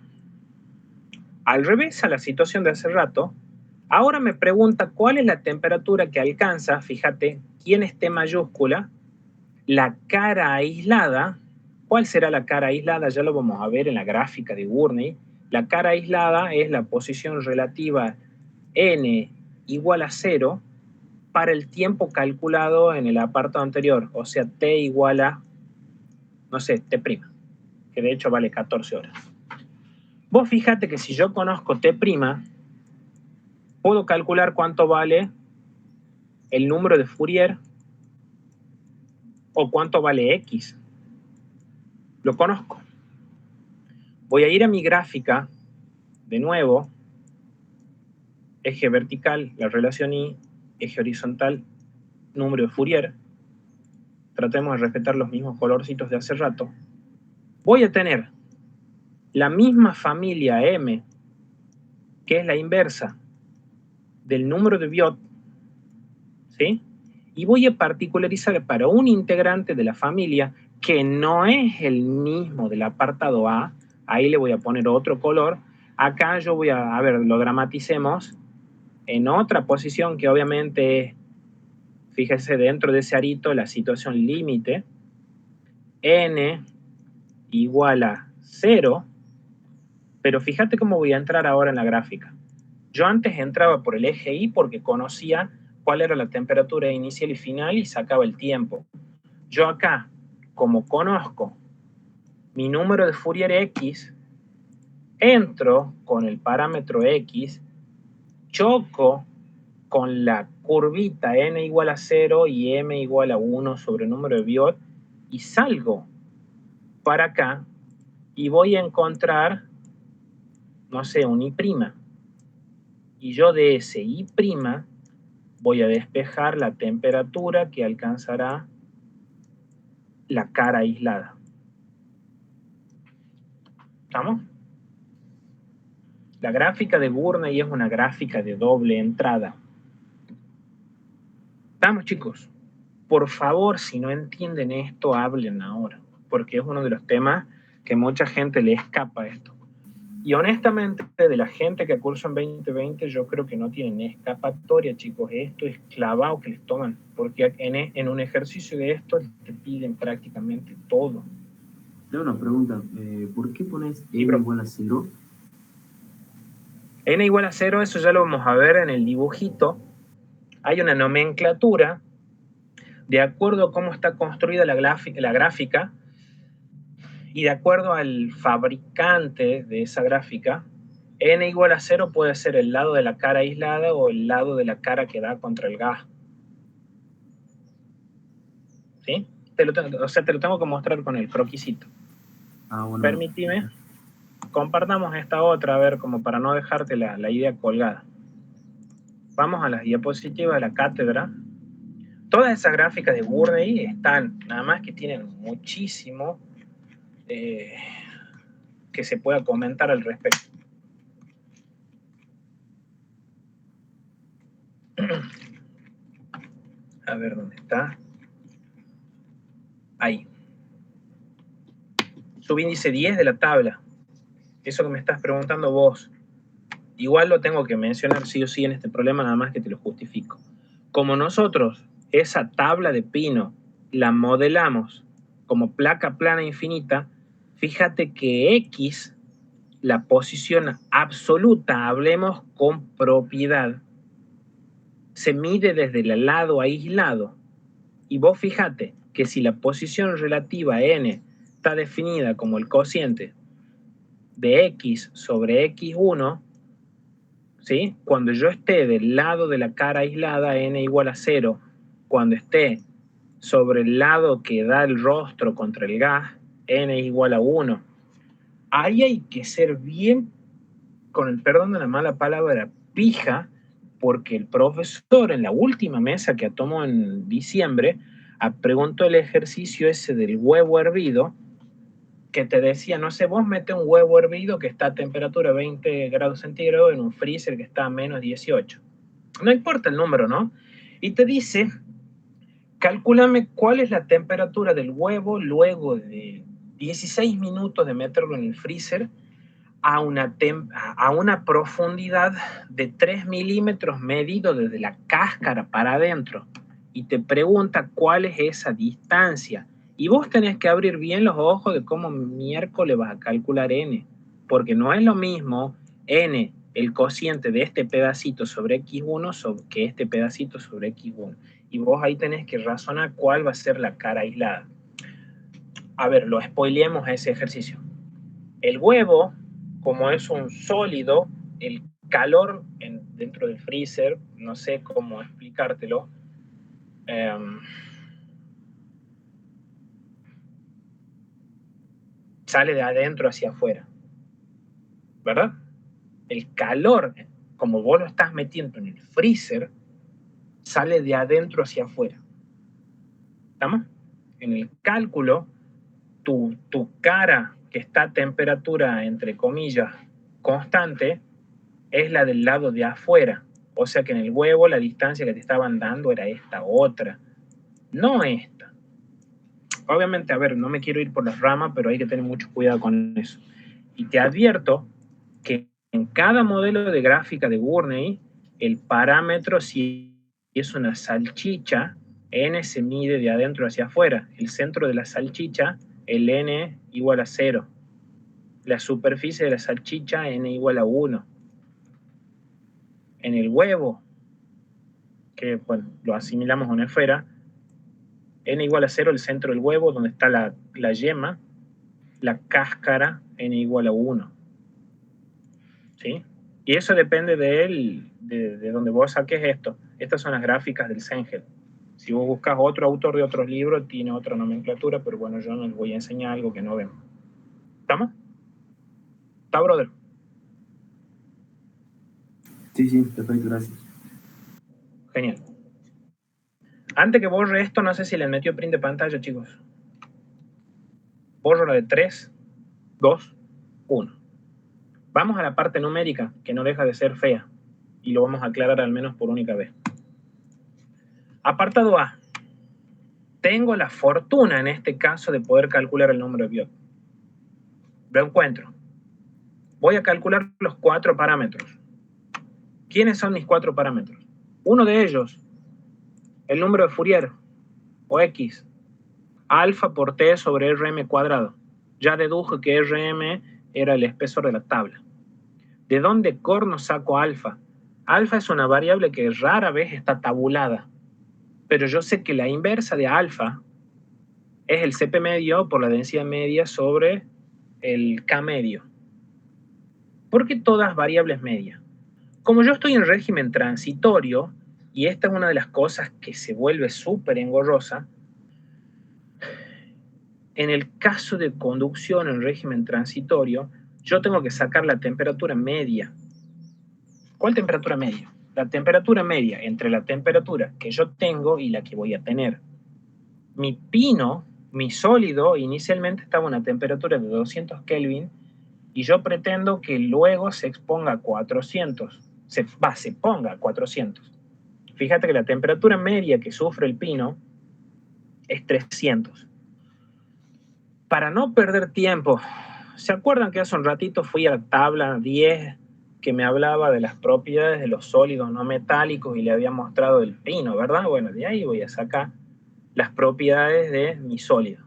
Al revés a la situación de hace rato, ahora me pregunta cuál es la temperatura que alcanza, fíjate, quién es T mayúscula, la cara aislada. ¿Cuál será la cara aislada? Ya lo vamos a ver en la gráfica de Gurney. La cara aislada es la posición relativa n igual a 0 para el tiempo calculado en el apartado anterior, o sea, t igual a, no sé, t', que de hecho vale 14 horas. Vos fíjate que si yo conozco t', puedo calcular cuánto vale el número de Fourier o cuánto vale x. Lo conozco. Voy a ir a mi gráfica, de nuevo, eje vertical, la relación Y, eje horizontal, número de Fourier. Tratemos de respetar los mismos colorcitos de hace rato. Voy a tener la misma familia M, que es la inversa del número de Biot, ¿sí? Y voy a particularizar para un integrante de la familia que no es el mismo del apartado A, ahí le voy a poner otro color. Acá yo voy a ver, lo dramaticemos en otra posición que obviamente es, fíjese, dentro de ese arito, la situación límite, n igual a 0, pero fíjate cómo voy a entrar ahora en la gráfica. Yo antes entraba por el eje Y porque conocía cuál era la temperatura inicial y final y sacaba el tiempo. Yo acá, como conozco mi número de Fourier X, entro con el parámetro X, choco con la curvita n igual a 0 y m igual a 1 sobre el número de Biot y salgo para acá y voy a encontrar, no sé, un I'. Y yo de ese I' voy a despejar la temperatura que alcanzará la cara aislada. ¿Estamos? La gráfica de Gurney es una gráfica de doble entrada. ¿Estamos, chicos? Por favor, si no entienden esto, hablen ahora, porque es uno de los temas que mucha gente le escapa a esto. Y honestamente, de la gente que cursa en 2020, yo creo que no tienen escapatoria, chicos. Esto es clavado que les toman, porque en un ejercicio de esto te piden prácticamente todo. Tengo una pregunta. ¿Por qué pones n igual a 0? N igual a 0, eso ya lo vamos a ver en el dibujito. Hay una nomenclatura de acuerdo a cómo está construida la gráfica y de acuerdo al fabricante de esa gráfica. N igual a 0 puede ser el lado de la cara aislada o el lado de la cara que da contra el gas. ¿Sí? Te lo tengo que mostrar con el croquisito. Bueno. Permíteme, compartamos esta otra, a ver, como para no dejarte la idea colgada. Vamos a las diapositivas de la cátedra. Todas esas gráficas de Gurney están, nada más que tienen muchísimo que se pueda comentar al respecto. A ver, ¿dónde está? Ahí. Subíndice 10 de la tabla. Eso que me estás preguntando vos. Igual lo tengo que mencionar sí o sí en este problema, nada más que te lo justifico. Como nosotros esa tabla de pino la modelamos como placa plana infinita, fíjate que X, la posición absoluta, hablemos con propiedad, se mide desde el lado aislado. Y vos fíjate que si la posición relativa n está definida como el cociente de x sobre x1, ¿sí? Cuando yo esté del lado de la cara aislada, n igual a 0, cuando esté sobre el lado que da el rostro contra el gas, n igual a 1. Ahí hay que ser bien, con el perdón de la mala palabra, pija, porque el profesor en la última mesa que tomó en diciembre preguntó el ejercicio ese del huevo hervido, que te decía, no sé, vos mete un huevo hervido que está a temperatura 20 grados centígrados en un freezer que está a menos 18. No importa el número, ¿no? Y te dice, calcúlame cuál es la temperatura del huevo luego de 16 minutos de meterlo en el freezer a una profundidad de 3 milímetros medido desde la cáscara para adentro. Y te pregunta cuál es esa distancia. Y vos tenés que abrir bien los ojos de cómo miércoles vas a calcular n. Porque no es lo mismo n, el cociente de este pedacito sobre x1 que este pedacito sobre x1. Y vos ahí tenés que razonar cuál va a ser la cara aislada. A ver, lo spoileemos a ese ejercicio. El huevo, como es un sólido, el calor dentro del freezer, no sé cómo explicártelo, sale de adentro hacia afuera, ¿verdad? El calor, como vos lo estás metiendo en el freezer, sale de adentro hacia afuera. ¿Estamos? En el cálculo, tu cara que está a temperatura, entre comillas, constante, es la del lado de afuera. O sea que en el huevo la distancia que te estaban dando era esta otra, no esta. Obviamente, a ver, no me quiero ir por las ramas, pero hay que tener mucho cuidado con eso. Y te advierto que en cada modelo de gráfica de Gurney, el parámetro, si es una salchicha, n se mide de adentro hacia afuera. El centro de la salchicha, el n igual a 0. La superficie de la salchicha, n igual a 1. En el huevo, que bueno, lo asimilamos a una esfera, n igual a 0, el centro del huevo, donde está la yema, la cáscara, n igual a 1. ¿Sí? Y eso depende de donde vos saques esto. Estas son las gráficas del Sengel. Si vos buscas otro autor de otros libros, tiene otra nomenclatura, pero bueno, yo no les voy a enseñar algo que no vemos. ¿Estamos? ¿Está, brother? Sí, perfecto, gracias. Genial. Antes que borre esto, no sé si les metió print de pantalla, chicos. Borro la de 3, 2, 1. Vamos a la parte numérica, que no deja de ser fea. Y lo vamos a aclarar al menos por única vez. Apartado A. Tengo la fortuna, en este caso, de poder calcular el número de Biot. Lo encuentro. Voy a calcular los 4 parámetros. ¿Quiénes son mis 4 parámetros? Uno de ellos, el número de Fourier, o X, alfa por T sobre Rm cuadrado. Ya deduje que Rm era el espesor de la tabla. ¿De dónde corno saco alfa? Alfa es una variable que rara vez está tabulada. Pero yo sé que la inversa de alfa es el Cp medio por la densidad media sobre el K medio. ¿Por qué todas variables medias? Como yo estoy en régimen transitorio, y esta es una de las cosas que se vuelve súper engorrosa, en el caso de conducción en régimen transitorio, yo tengo que sacar la temperatura media. ¿Cuál temperatura media? La temperatura media entre la temperatura que yo tengo y la que voy a tener. Mi sólido, inicialmente estaba a una temperatura de 200 Kelvin Y yo pretendo que luego se exponga a 400. Se ponga a 400. Fíjate que la temperatura media que sufre el pino es 300. Para no perder tiempo, ¿se acuerdan que hace un ratito fui a la tabla 10 que me hablaba de las propiedades de los sólidos no metálicos y le había mostrado el pino, ¿verdad? Bueno, de ahí voy a sacar las propiedades de mi sólido.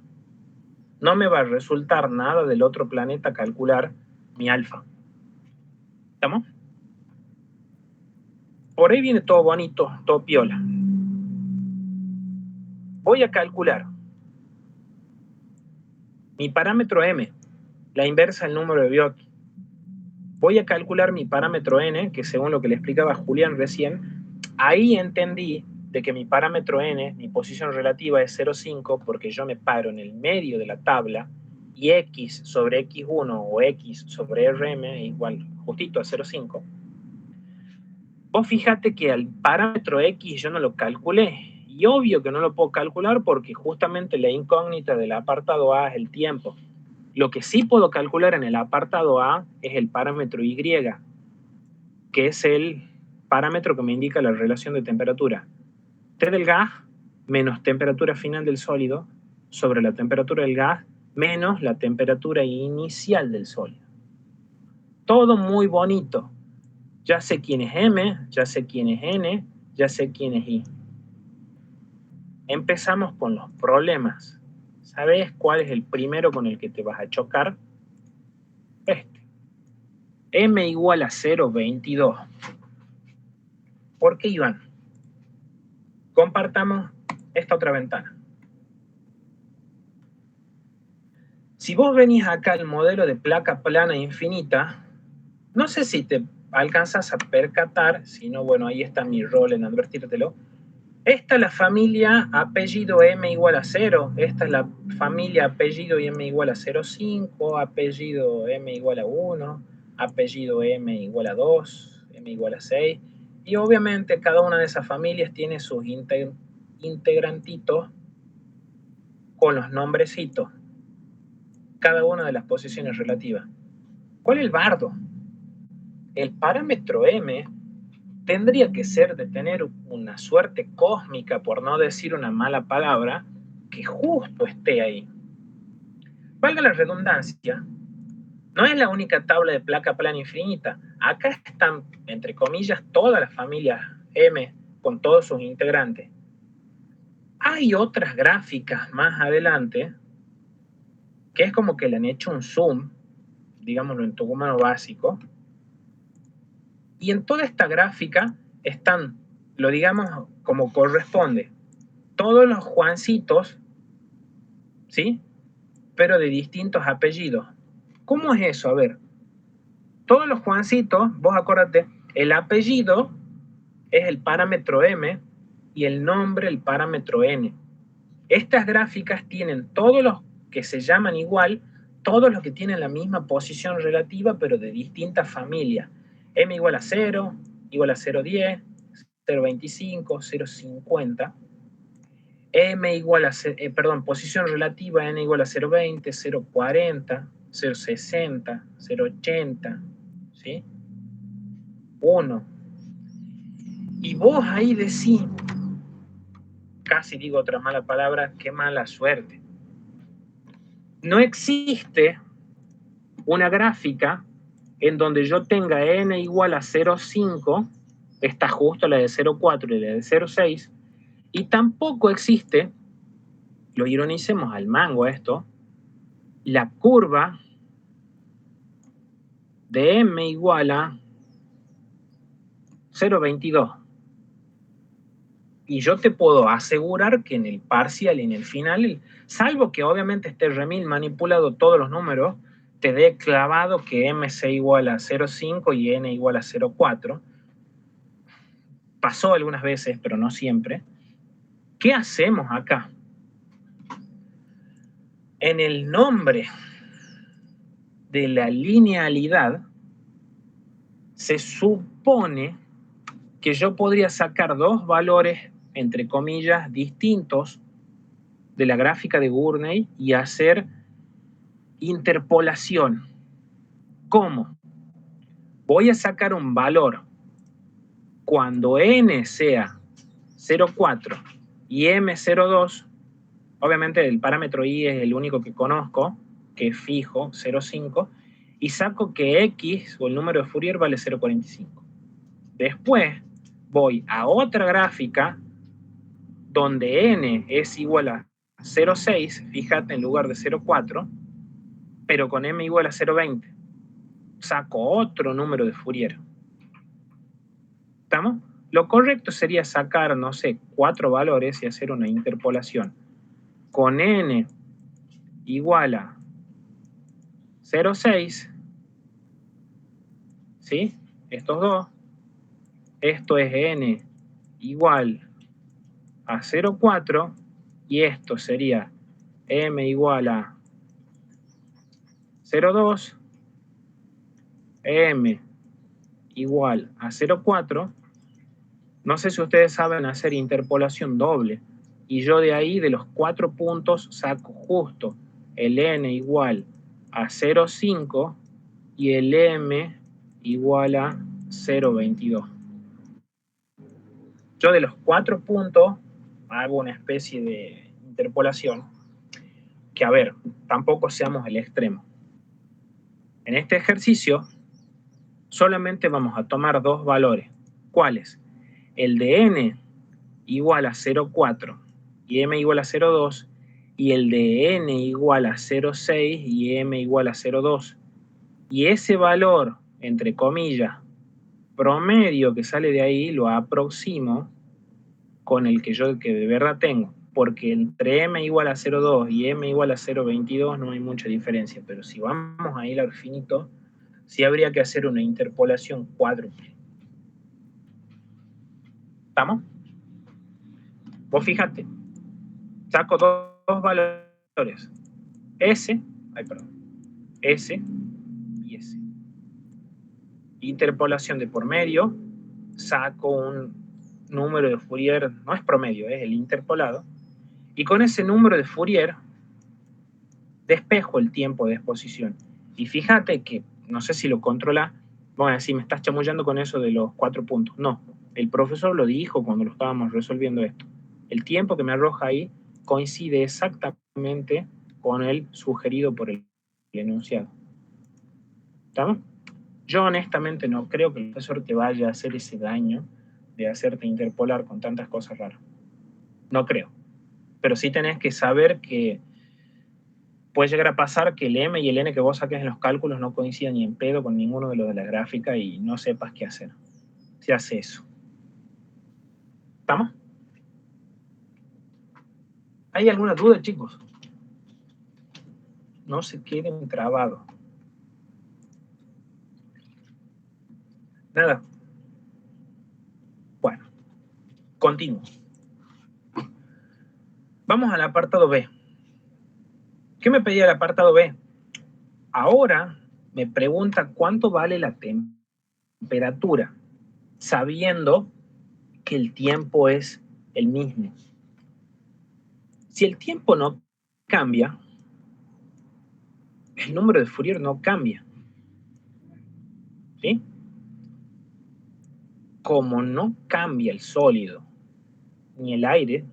No me va a resultar nada del otro planeta calcular mi alfa. ¿Estamos? Por ahí viene todo bonito, todo piola. Voy a calcular mi parámetro M, la inversa del número de Biot. Voy a calcular mi parámetro N, que según lo que le explicaba Julián recién, ahí entendí de que mi parámetro N, mi posición relativa es 0,5 porque yo me paro en el medio de la tabla y X sobre X1 o X sobre RM igual justito a 0,5. Vos fíjate que al parámetro X yo no lo calculé. Y obvio que no lo puedo calcular porque justamente la incógnita del apartado A es el tiempo. Lo que sí puedo calcular en el apartado A es el parámetro Y, que es el parámetro que me indica la relación de temperatura. T del gas menos temperatura final del sólido sobre la temperatura del gas menos la temperatura inicial del sólido. Todo muy bonito. Ya sé quién es M, ya sé quién es N, ya sé quién es I. Empezamos con los problemas. ¿Sabes cuál es el primero con el que te vas a chocar? Este. M igual a 0,22. ¿Por qué, Iván? Compartamos esta otra ventana. Si vos venís acá al modelo de placa plana infinita, no sé si te alcanzas a percatar, si no, bueno, ahí está mi rol en advertírtelo. Esta es la familia apellido M igual a 0. Esta es la familia apellido M igual a 0,5, apellido M igual a 1, apellido M igual a 2, M igual a 6. Y obviamente cada una de esas familias tiene sus integrantitos con los nombrecitos. Cada una de las posiciones relativas. ¿Cuál es el bardo? El parámetro M tendría que ser de tener una suerte cósmica, por no decir una mala palabra, que justo esté ahí. Valga la redundancia, no es la única tabla de placa plana infinita. Acá están, entre comillas, todas las familias M con todos sus integrantes. Hay otras gráficas más adelante que es como que le han hecho un zoom, digámoslo en tucumano básico, y en toda esta gráfica están, lo digamos como corresponde, todos los Juancitos, ¿sí? Pero de distintos apellidos. ¿Cómo es eso? A ver, todos los Juancitos, vos acuérdate, el apellido es el parámetro M y el nombre el parámetro N. Estas gráficas tienen todos los que se llaman igual, todos los que tienen la misma posición relativa, pero de distintas familias. M igual a 0, igual a 0,10, 0,25, 0,50. M igual a, posición relativa, N igual a 0,20, 0,40, 0,60, 0,80, ¿sí? 1. Y vos ahí decís, casi digo otra mala palabra, qué mala suerte. No existe una gráfica en donde yo tenga N igual a 0,5, está justo la de 0,4 y la de 0,6, y tampoco existe, lo ironicemos al mango esto, la curva de M igual a 0,22. Y yo te puedo asegurar que en el parcial y en el final, salvo que obviamente esté remil manipulado todos los números, te dé clavado que M sea igual a 0,5 y N igual a 0,4. Pasó algunas veces, pero no siempre. ¿Qué hacemos acá? En el nombre de la linealidad, se supone que yo podría sacar dos valores, entre comillas, distintos de la gráfica de Gurney y hacer interpolación. ¿Cómo? Voy a sacar un valor cuando n sea 0,4 y m 0,2. Obviamente el parámetro i es el único que conozco, que es fijo, 0,5, y saco que x, o el número de Fourier, vale 0,45. Después voy a otra gráfica donde n es igual a 0,6, fíjate, en lugar de 0,4, pero con m igual a 0,20. Saco otro número de Fourier. ¿Estamos? Lo correcto sería sacar, no sé, 4 valores y hacer una interpolación con n igual a 0,6, ¿sí? Estos dos. Esto es n igual a 0,4 y esto sería m igual a 0,2, m igual a 0,4. No sé si ustedes saben hacer interpolación doble, y yo de ahí, de los 4 puntos, saco justo el n igual a 0,5 y el m igual a 0,22. Yo de los 4 puntos hago una especie de interpolación que, a ver, tampoco seamos el extremo. En este ejercicio solamente vamos a tomar 2 valores. ¿Cuáles? El de n igual a 0,4 y m igual a 0,2, y el de n igual a 0,6 y m igual a 0,2. Y ese valor, entre comillas, promedio que sale de ahí, lo aproximo con el que yo que de verdad tengo, porque entre m igual a 0,2 y m igual a 0,22 no hay mucha diferencia, pero si vamos a ir al finito, sí habría que hacer una interpolación cuádruple. ¿Estamos? Vos fíjate, saco dos valores, S y S. Interpolación de por medio, saco un número de Fourier, no es promedio, es el interpolado, y con ese número de Fourier despejo el tiempo de exposición. Y fíjate que, no sé si lo controla, bueno, a decir, me estás chamullando con eso de los 4 puntos. No, el profesor lo dijo cuando lo estábamos resolviendo esto. El tiempo que me arroja ahí coincide exactamente con el sugerido por el enunciado. ¿Estamos? Yo honestamente no creo que el profesor te vaya a hacer ese daño de hacerte interpolar con tantas cosas raras. No creo. Pero sí tenés que saber que puede llegar a pasar que el m y el n que vos saques en los cálculos no coincidan ni en pedo con ninguno de los de la gráfica y no sepas qué hacer. Se hace eso. ¿Estamos? ¿Hay alguna duda, chicos? No se queden trabados. Nada. Bueno, continúo. Vamos al apartado B. ¿Qué me pedía el apartado B? Ahora me pregunta cuánto vale la temperatura, sabiendo que el tiempo es el mismo. Si el tiempo no cambia, el número de Fourier no cambia. ¿Sí? Como no cambia el sólido ni el aire,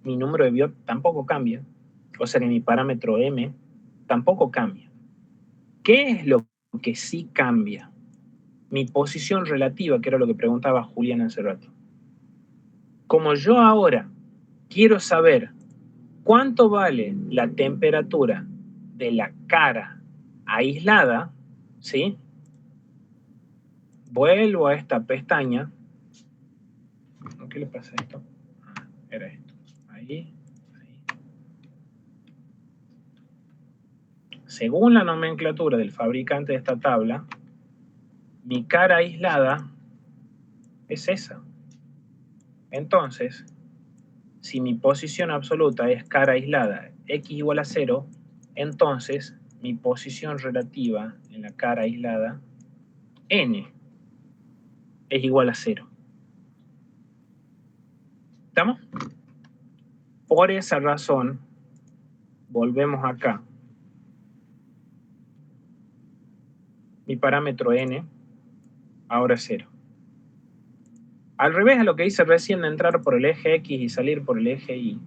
mi número de Biot tampoco cambia, o sea que mi parámetro m tampoco cambia. ¿Qué es lo que sí cambia? Mi posición relativa, que era lo que preguntaba Julián hace rato. Como yo ahora quiero saber cuánto vale la temperatura de la cara aislada, ¿sí? Vuelvo a esta pestaña. ¿Qué le pasa a esto? Era esto. Ahí. Según la nomenclatura del fabricante de esta tabla, mi cara aislada es esa. Entonces, si mi posición absoluta es cara aislada x igual a 0, entonces mi posición relativa en la cara aislada, n, es igual a 0. ¿Estamos? Por esa razón, volvemos acá. mi parámetro n, ahora es 0. Al revés a lo que hice recién de entrar por el eje X y salir por el eje Y.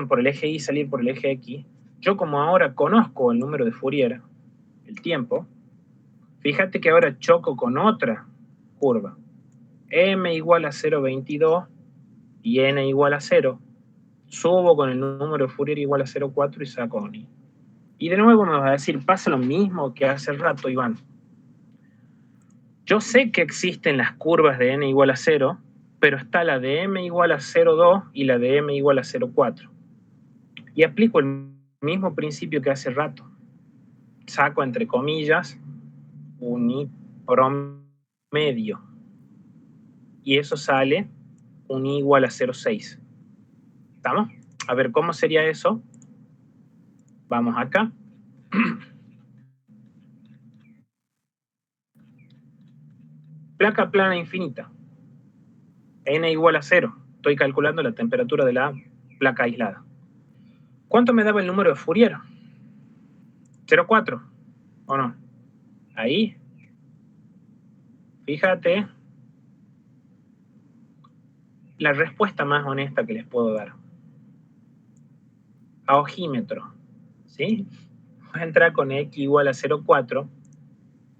Por el eje Y y salir por el eje X. Yo como ahora conozco el número de Fourier, el tiempo, fíjate que ahora choco con otra curva. M igual a 0,22 y n igual a 0. Subo con el número de Fourier igual a 0,4 y saco un I. Y de nuevo me vas a decir, pasa lo mismo que hace rato, Iván. Yo sé que existen las curvas de n igual a 0, pero está la de m igual a 0,2 y la de m igual a 0,4. Y aplico el mismo principio que hace rato. Saco entre comillas un I promedio. Y eso sale un I igual a 0,6. ¿Estamos? A ver, ¿cómo sería eso? Vamos acá. Placa plana infinita. N igual a 0. Estoy calculando la temperatura de la placa aislada. ¿Cuánto me daba el número de Fourier? 0,4. ¿O no? Ahí. Fíjate. La respuesta más honesta que les puedo dar. A ojímetro. ¿Sí? Voy a entrar con X igual a 0,4.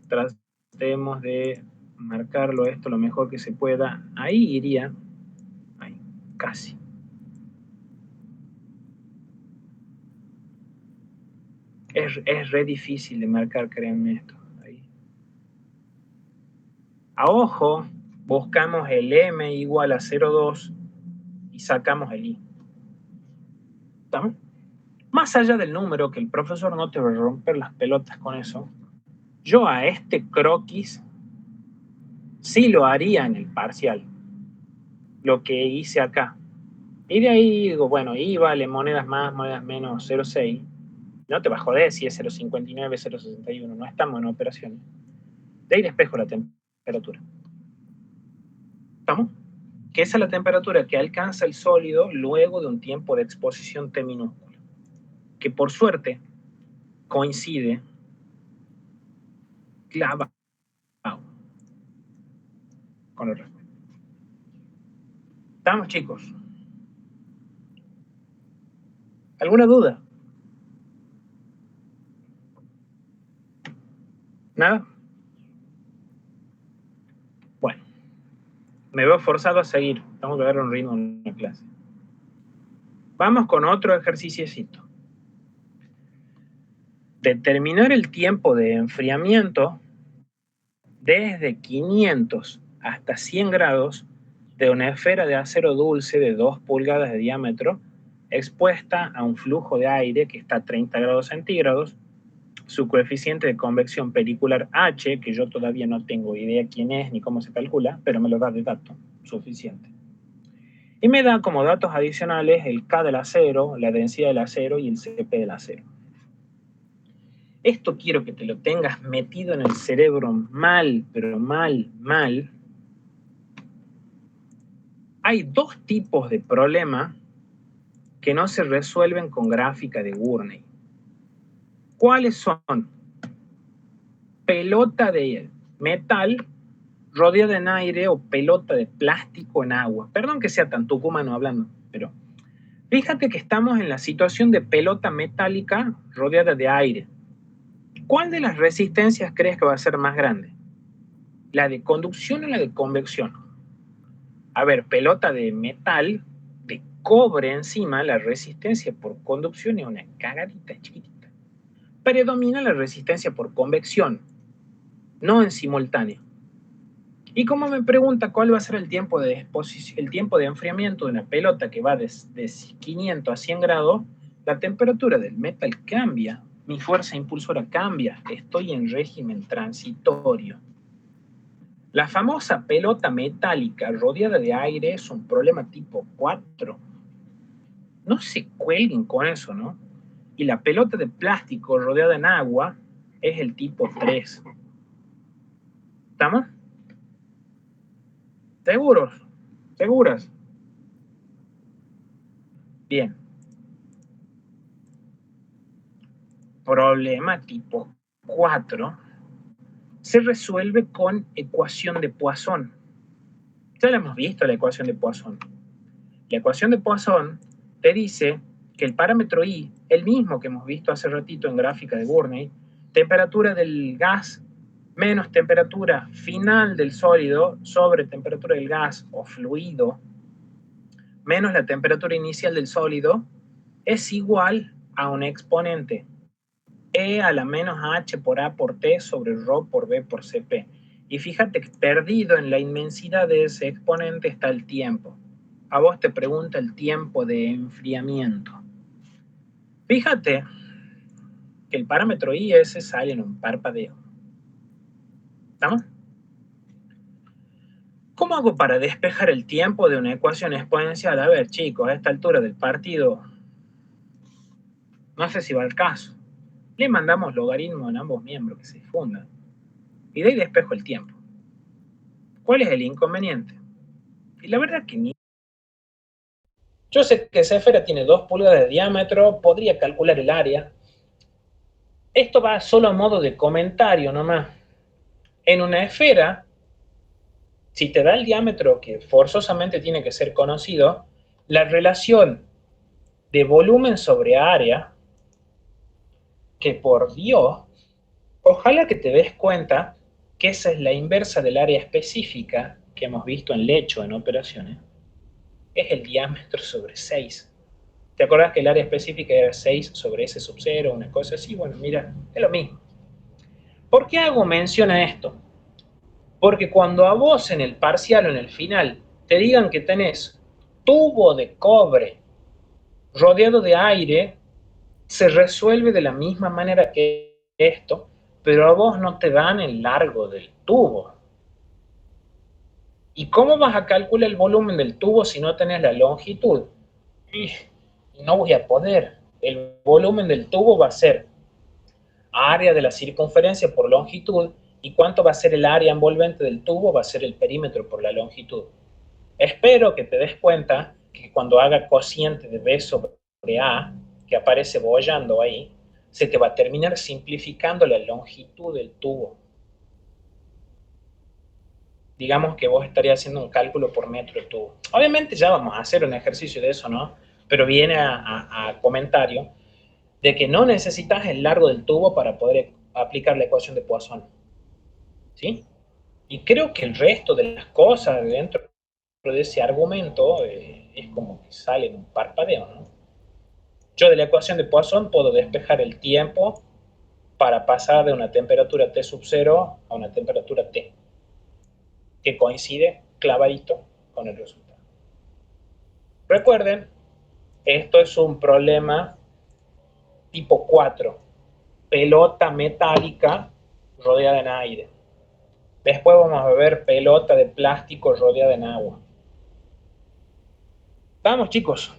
Tratemos de marcarlo esto lo mejor que se pueda. Ahí iría. Ahí, casi. Es re difícil de marcar, créanme esto. Ahí. A ojo, buscamos el M igual a 0,2 y sacamos el I. ¿Estamos? Más allá del número, que el profesor no te va a romper las pelotas con eso, yo a este croquis sí lo haría en el parcial, lo que hice acá. Y de ahí digo, bueno, I vale monedas más, monedas menos 0,6. No te va a joder si es 0,59, 0,61. No estamos en operaciones. De ahí despejo la temperatura. ¿Estamos? Que esa es la temperatura que alcanza el sólido luego de un tiempo de exposición T minúscula. Que por suerte coincide clavado con la respuesta. ¿Estamos, chicos? ¿Alguna duda? ¿Nada? Bueno, me veo forzado a seguir. Tengo que dar un ritmo en la clase. Vamos con otro ejerciciecito. Determinar el tiempo de enfriamiento desde 500 hasta 100 grados de una esfera de acero dulce de 2 pulgadas de diámetro expuesta a un flujo de aire que está a 30 grados centígrados, su coeficiente de convección pericular H, que yo todavía no tengo idea quién es ni cómo se calcula, pero me lo da de dato suficiente. Y me da como datos adicionales el K del acero, la densidad del acero y el CP del acero. Esto quiero que te lo tengas metido en el cerebro mal, pero mal, mal. Hay dos tipos de problemas que no se resuelven con gráfica de Gurney. ¿Cuáles son? Pelota de metal rodeada en aire o pelota de plástico en agua. Perdón que sea tan tucumano hablando, pero fíjate que estamos en la situación de pelota metálica rodeada de aire. ¿Cuál de las resistencias crees que va a ser más grande? ¿La de conducción o la de convección? A ver, pelota de metal, de cobre encima, la resistencia por conducción es una cagadita chiquitita. Predomina la resistencia por convección, no en simultáneo. Y como me pregunta cuál va a ser el tiempo de enfriamiento de una pelota que va de 500 a 100 grados, la temperatura del metal cambia, mi fuerza impulsora cambia, estoy en régimen transitorio. La famosa pelota metálica rodeada de aire es un problema tipo 4. No se cuelguen con eso, ¿no? Y la pelota de plástico rodeada en agua es el tipo 3. ¿Estamos? ¿Seguros? ¿Seguras? Bien. Problema tipo 4 se resuelve con ecuación de Poisson. Ya la hemos visto, la ecuación de Poisson. La ecuación de Poisson te dice que el parámetro I, el mismo que hemos visto hace ratito en gráfica de Burney, temperatura del gas menos temperatura final del sólido sobre temperatura del gas o fluido menos la temperatura inicial del sólido, es igual a un exponente E a la menos H por A por T sobre Rho por B por Cp. Y fíjate que perdido en la inmensidad de ese exponente está el tiempo. A vos te pregunta el tiempo de enfriamiento. Fíjate que el parámetro I ese sale en un parpadeo. ¿Estamos? ¿Cómo hago para despejar el tiempo de una ecuación exponencial? A ver, chicos, a esta altura del partido, no sé si va al caso. Le mandamos logaritmo en ambos miembros que se difundan. Y de ahí despejo el tiempo. ¿Cuál es el inconveniente? Y la verdad que ni... Yo sé que esa esfera tiene 2 pulgadas de diámetro, podría calcular el área. Esto va solo a modo de comentario nomás. En una esfera, si te da el diámetro que forzosamente tiene que ser conocido, la relación de volumen sobre área, que por Dios, ojalá que te des cuenta que esa es la inversa del área específica que hemos visto en lecho en operaciones, es el diámetro sobre 6. ¿Te acuerdas que el área específica era 6 sobre S sub 0, una cosa así? Bueno, mira, es lo mismo. ¿Por qué hago mención a esto? Porque cuando a vos en el parcial o en el final te digan que tenés tubo de cobre rodeado de aire, se resuelve de la misma manera que esto, pero a vos no te dan el largo del tubo. ¿Y cómo vas a calcular el volumen del tubo si no tenés la longitud? Y no voy a poder. El volumen del tubo va a ser área de la circunferencia por longitud, y cuánto va a ser el área envolvente del tubo va a ser el perímetro por la longitud. Espero que te des cuenta que cuando haga cociente de B sobre A, que aparece bollando ahí, se te va a terminar simplificando la longitud del tubo. Digamos que vos estarías haciendo un cálculo por metro de tubo. Obviamente ya vamos a hacer un ejercicio de eso, ¿no? Pero viene a comentario de que no necesitas el largo del tubo para poder aplicar la ecuación de Poisson. ¿Sí? Y creo que el resto de las cosas dentro de ese argumento es como que sale en un parpadeo, ¿no? Yo de la ecuación de Poisson puedo despejar el tiempo para pasar de una temperatura T sub 0 a una temperatura T, que coincide clavadito con el resultado. Recuerden, esto es un problema tipo 4, pelota metálica rodeada en aire. Después vamos a ver pelota de plástico rodeada en agua. Vamos, chicos.